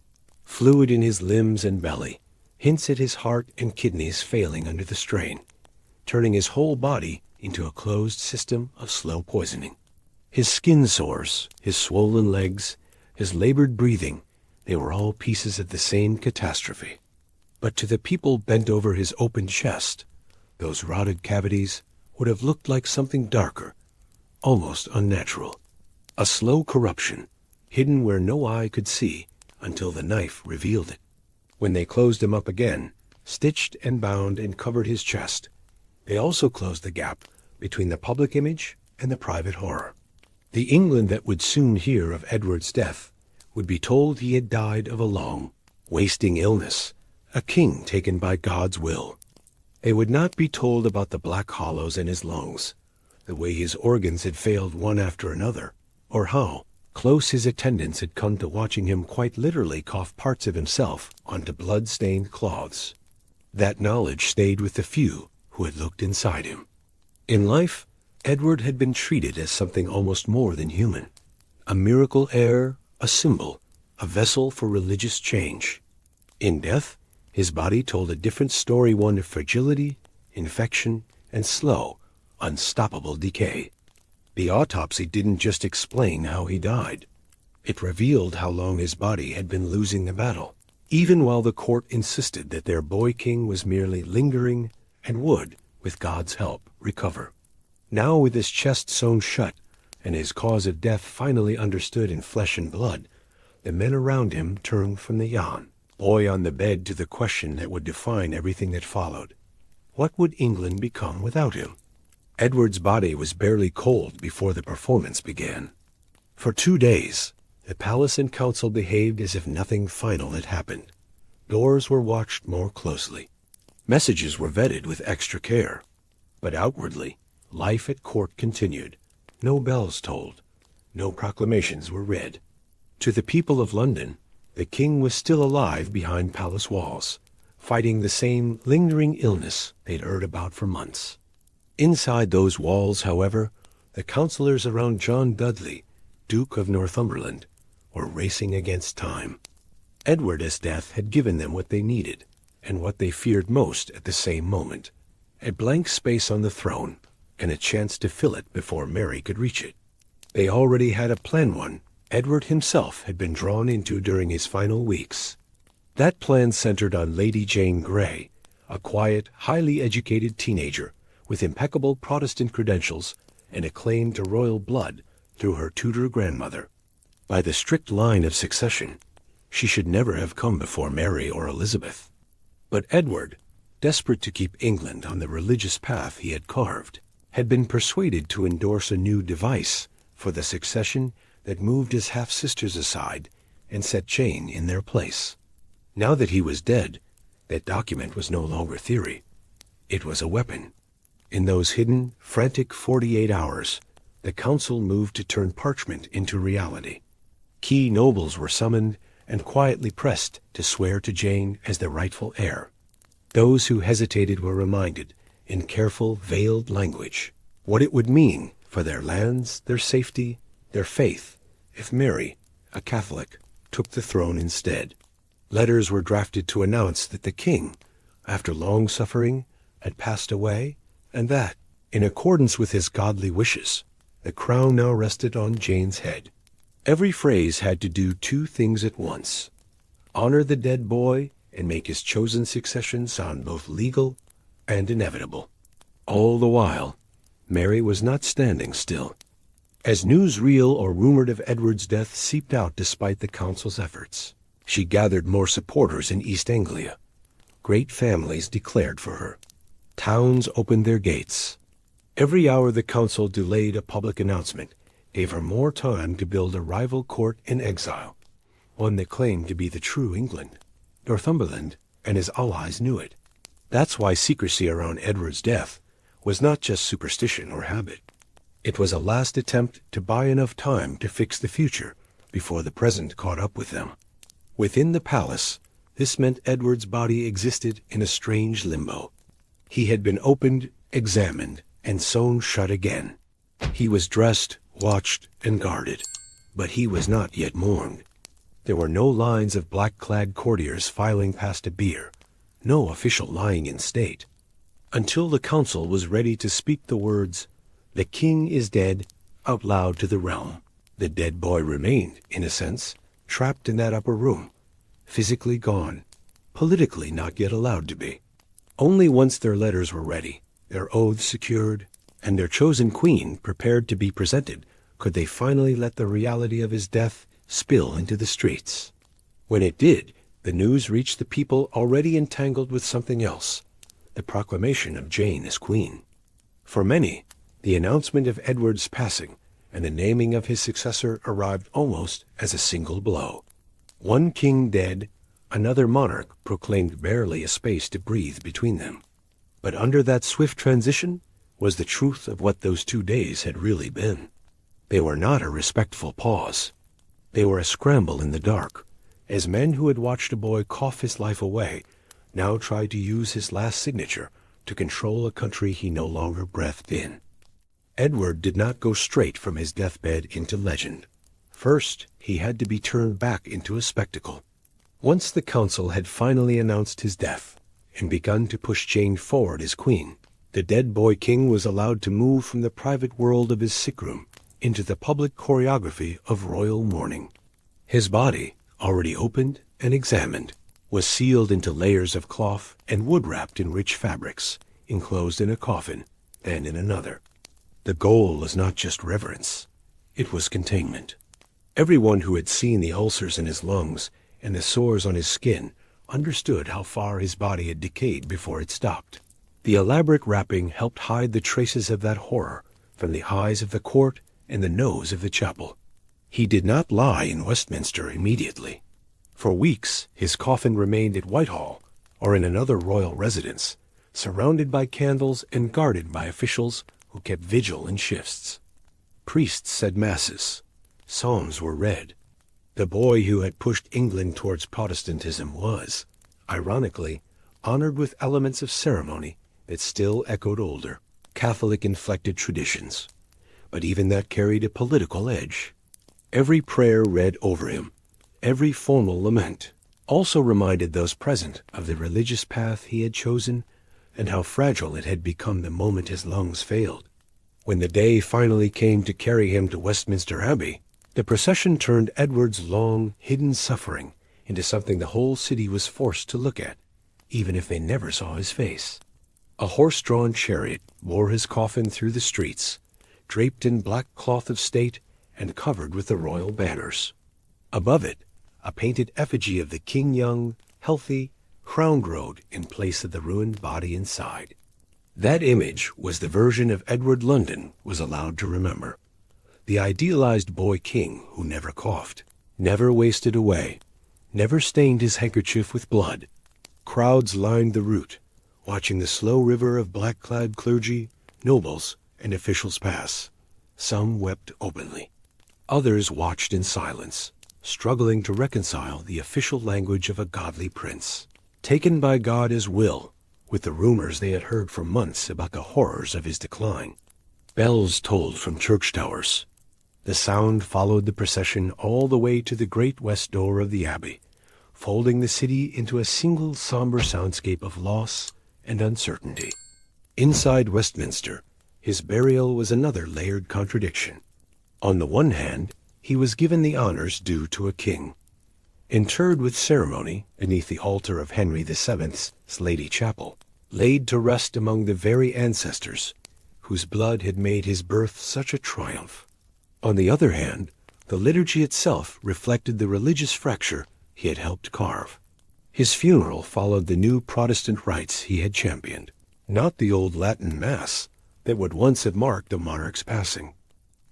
Fluid in his limbs and belly hints at his heart and kidneys failing under the strain, turning his whole body into a closed system of slow poisoning. His skin sores, his swollen legs, his labored breathing, they were all pieces of the same catastrophe. But to the people bent over his open chest, those rotted cavities would have looked like something darker, almost unnatural. A slow corruption, hidden where no eye could see until the knife revealed it. When they closed him up again, stitched and bound and covered his chest, they also closed the gap between the public image and the private horror. The England that would soon hear of Edward's death would be told he had died of a long, wasting illness, a king taken by God's will. They would not be told about the black hollows in his lungs, the way his organs had failed one after another, or how close his attendants had come to watching him quite literally cough parts of himself onto blood-stained cloths. That knowledge stayed with the few who had looked inside him. In life, Edward had been treated as something almost more than human, a miracle heir, a symbol, a vessel for religious change. In death, his body told a different story, one of fragility, infection, and slow, unstoppable decay. The autopsy didn't just explain how he died. It revealed how long his body had been losing the battle, even while the court insisted that their boy king was merely lingering and would, with God's help, recover. Now, with his chest sewn shut and his cause of death finally understood in flesh and blood, the men around him turned from the Jan, boy on the bed, to the question that would define everything that followed. What would England become without him? Edward's body was barely cold before the performance began. For 2 days, the palace and council behaved as if nothing final had happened. Doors were watched more closely. Messages were vetted with extra care. But outwardly, life at court continued. No bells tolled. No proclamations were read. To the people of London, the king was still alive behind palace walls, fighting the same lingering illness they'd heard about for months. Inside those walls, however, the councillors around John Dudley, Duke of Northumberland, were racing against time. Edward's death had given them what they needed, and what they feared most at the same moment: a blank space on the throne, and a chance to fill it before Mary could reach it. They already had a plan, one Edward himself had been drawn into during his final weeks. That plan centered on Lady Jane Grey, a quiet, highly educated teenager with impeccable Protestant credentials and a claim to royal blood through her Tudor grandmother. By the strict line of succession, she should never have come before Mary or Elizabeth. But Edward, desperate to keep England on the religious path he had carved, had been persuaded to endorse a new device for the succession that moved his half-sisters aside and set Jane in their place. Now that he was dead, that document was no longer theory. It was a weapon. In those hidden, frantic 48 hours, the council moved to turn parchment into reality. Key nobles were summoned and quietly pressed to swear to Jane as the rightful heir. Those who hesitated were reminded, in careful, veiled language, what it would mean for their lands, their safety, their faith, if Mary, a Catholic, took the throne instead. Letters were drafted to announce that the king, after long suffering, had passed away, and that, in accordance with his godly wishes, the crown now rested on Jane's head. Every phrase had to do 2 things at once: honor the dead boy and make his chosen succession sound both legal and inevitable. All the while, Mary was not standing still. As news real or rumored of Edward's death seeped out despite the council's efforts, she gathered more supporters in East Anglia. Great families declared for her. Towns opened their gates. Every hour the council delayed a public announcement gave her more time to build a rival court in exile, one that claimed to be the true England. Northumberland and his allies knew it. That's why secrecy around Edward's death was not just superstition or habit. It was a last attempt to buy enough time to fix the future before the present caught up with them. Within the palace, this meant Edward's body existed in a strange limbo. He had been opened, examined, and sewn shut again. He was dressed, watched, and guarded, but he was not yet mourned. There were no lines of black-clad courtiers filing past a bier, no official lying in state. Until the council was ready to speak the words, "The king is dead," out loud to the realm, the dead boy remained, in a sense, trapped in that upper room, physically gone, politically not yet allowed to be. Only once their letters were ready, their oaths secured, and their chosen queen prepared to be presented, could they finally let the reality of his death spill into the streets. When it did, the news reached the people already entangled with something else, the proclamation of Jane as queen. For many, the announcement of Edward's passing and the naming of his successor arrived almost as a single blow. One king dead, another monarch proclaimed, barely a space to breathe between them. But under that swift transition was the truth of what those 2 days had really been. They were not a respectful pause. They were a scramble in the dark, as men who had watched a boy cough his life away now tried to use his last signature to control a country he no longer breathed in. Edward did not go straight from his deathbed into legend. First, he had to be turned back into a spectacle. Once the council had finally announced his death and begun to push Jane forward as queen, the dead boy king was allowed to move from the private world of his sick room into the public choreography of royal mourning. His body, already opened and examined, was sealed into layers of cloth and wood-wrapped in rich fabrics, enclosed in a coffin, then in another. The goal was not just reverence, it was containment. Everyone who had seen the ulcers in his lungs and the sores on his skin understood how far his body had decayed before it stopped. The elaborate wrapping helped hide the traces of that horror from the eyes of the court and the nose of the chapel. He did not lie in Westminster immediately. For weeks his coffin remained at Whitehall or in another royal residence, surrounded by candles and guarded by officials who kept vigil in shifts. Priests said masses. Psalms were read. The boy who had pushed England towards Protestantism was, ironically, honored with elements of ceremony that still echoed older, Catholic-inflected traditions. But even that carried a political edge. Every prayer read over him, every formal lament, also reminded those present of the religious path he had chosen and how fragile it had become the moment his lungs failed. When the day finally came to carry him to Westminster Abbey, the procession turned Edward's long, hidden suffering into something the whole city was forced to look at, even if they never saw his face. A horse-drawn chariot bore his coffin through the streets, draped in black cloth of state and covered with the royal banners. Above it, a painted effigy of the king young, healthy, crowned rode in place of the ruined body inside. That image was the version of Edward London was allowed to remember. The idealized boy king who never coughed, never wasted away, never stained his handkerchief with blood. Crowds lined the route, watching the slow river of black-clad clergy, nobles, and officials pass. Some wept openly. Others watched in silence, struggling to reconcile the official language of a godly prince, taken by God as will, with the rumors they had heard for months about the horrors of his decline. Bells tolled from church towers. The sound followed the procession all the way to the great west door of the abbey, folding the city into a single somber soundscape of loss and uncertainty. Inside Westminster, his burial was another layered contradiction. On the one hand, he was given the honors due to a king. Interred with ceremony beneath the altar of Henry VII's Lady Chapel, laid to rest among the very ancestors whose blood had made his birth such a triumph. On the other hand, the liturgy itself reflected the religious fracture he had helped carve. His funeral followed the new Protestant rites he had championed, not the old Latin Mass that would once have marked a monarch's passing.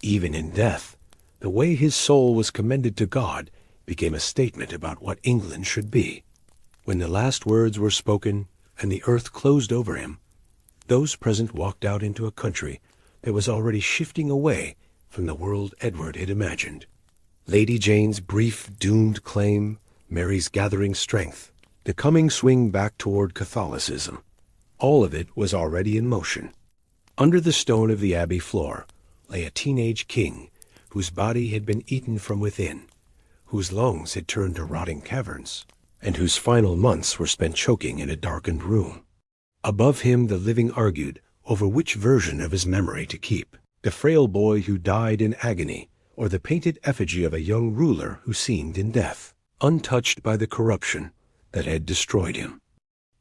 Even in death, the way his soul was commended to God became a statement about what England should be. When the last words were spoken and the earth closed over him, those present walked out into a country that was already shifting away from the world Edward had imagined. Lady Jane's brief, doomed claim, Mary's gathering strength, the coming swing back toward Catholicism, all of it was already in motion. Under the stone of the abbey floor lay a teenage king whose body had been eaten from within, whose lungs had turned to rotting caverns, and whose final months were spent choking in a darkened room. Above him the living argued over which version of his memory to keep, the frail boy who died in agony, or the painted effigy of a young ruler who seemed in death, untouched by the corruption that had destroyed him.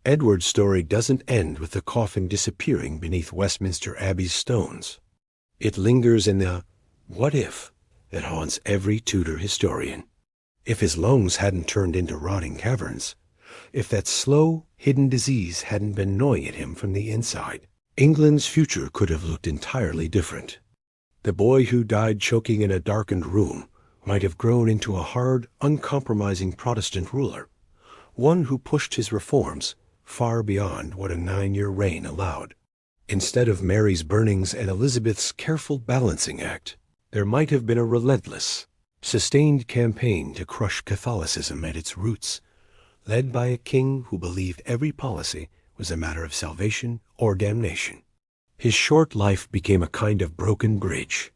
Edward's story doesn't end with the coffin disappearing beneath Westminster Abbey's stones. It lingers in the what if that haunts every Tudor historian. If his lungs hadn't turned into rotting caverns, if that slow, hidden disease hadn't been gnawing at him from the inside, England's future could have looked entirely different. The boy who died choking in a darkened room might have grown into a hard, uncompromising Protestant ruler, one who pushed his reforms far beyond what a 9-year reign allowed. Instead of Mary's burnings and Elizabeth's careful balancing act, there might have been a relentless, sustained campaign to crush Catholicism at its roots, led by a king who believed every policy was a matter of salvation or damnation. His short life became a kind of broken bridge.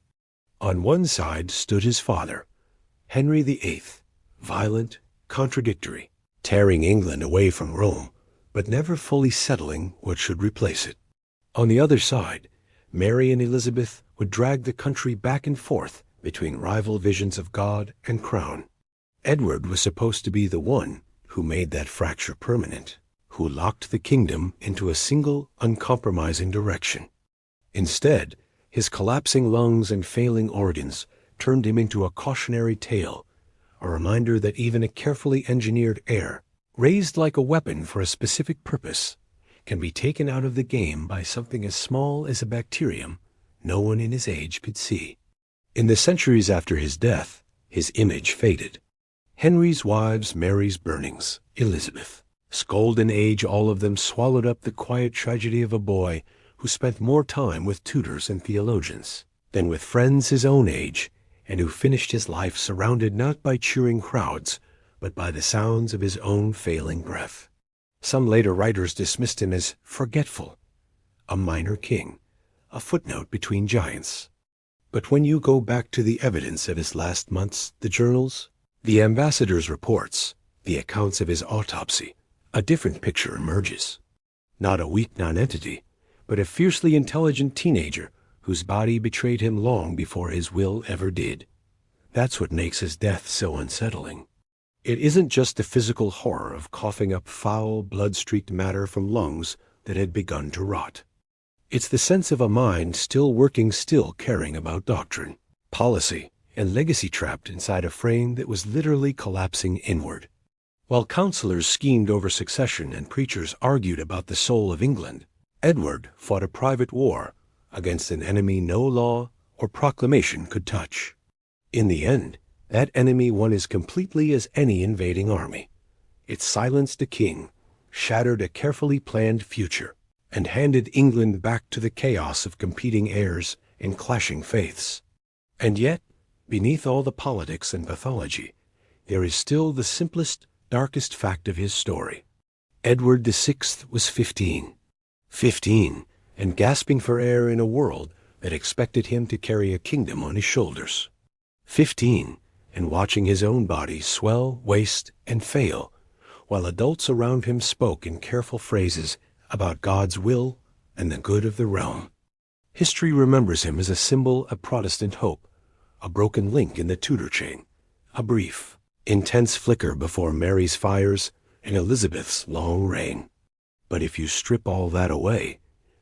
On one side stood his father, Henry VIII, violent, contradictory, tearing England away from Rome, but never fully settling what should replace it. On the other side, Mary and Elizabeth would drag the country back and forth between rival visions of God and crown. Edward was supposed to be the one who made that fracture permanent, who locked the kingdom into a single, uncompromising direction. Instead, his collapsing lungs and failing organs turned him into a cautionary tale, a reminder that even a carefully engineered heir, raised like a weapon for a specific purpose, can be taken out of the game by something as small as a bacterium no one in his age could see. In the centuries after his death, his image faded. Henry's wives, Mary's burnings, Elizabeth, scold in age, all of them swallowed up the quiet tragedy of a boy who spent more time with tutors and theologians than with friends his own age, and who finished his life surrounded not by cheering crowds, but by the sounds of his own failing breath. Some later writers dismissed him as forgetful, a minor king, a footnote between giants. But when you go back to the evidence of his last months, the journals, the ambassador's reports, the accounts of his autopsy, a different picture emerges. Not a weak nonentity, but a fiercely intelligent teenager whose body betrayed him long before his will ever did. That's what makes his death so unsettling. It isn't just the physical horror of coughing up foul, blood-streaked matter from lungs that had begun to rot. It's the sense of a mind still working, still caring about doctrine, policy, and legacy trapped inside a frame that was literally collapsing inward. While counselors schemed over succession and preachers argued about the soul of England, Edward fought a private war against an enemy no law or proclamation could touch. In the end, that enemy won as completely as any invading army. It silenced a king, shattered a carefully planned future, and handed England back to the chaos of competing heirs and clashing faiths. And yet, beneath all the politics and pathology, there is still the simplest, darkest fact of his story. Edward VI was 15. 15, and gasping for air in a world that expected him to carry a kingdom on his shoulders. 15, and watching his own body swell, waste, and fail, while adults around him spoke in careful phrases about God's will and the good of the realm. History remembers him as a symbol of Protestant hope, a broken link in the Tudor chain, a brief, intense flicker before Mary's fires and Elizabeth's long reign. But if you strip all that away,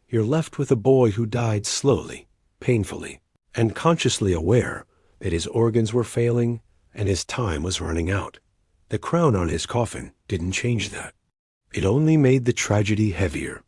you're left with a boy who died slowly, painfully, and consciously aware that his organs were failing and his time was running out. The crown on his coffin didn't change that. It only made the tragedy heavier.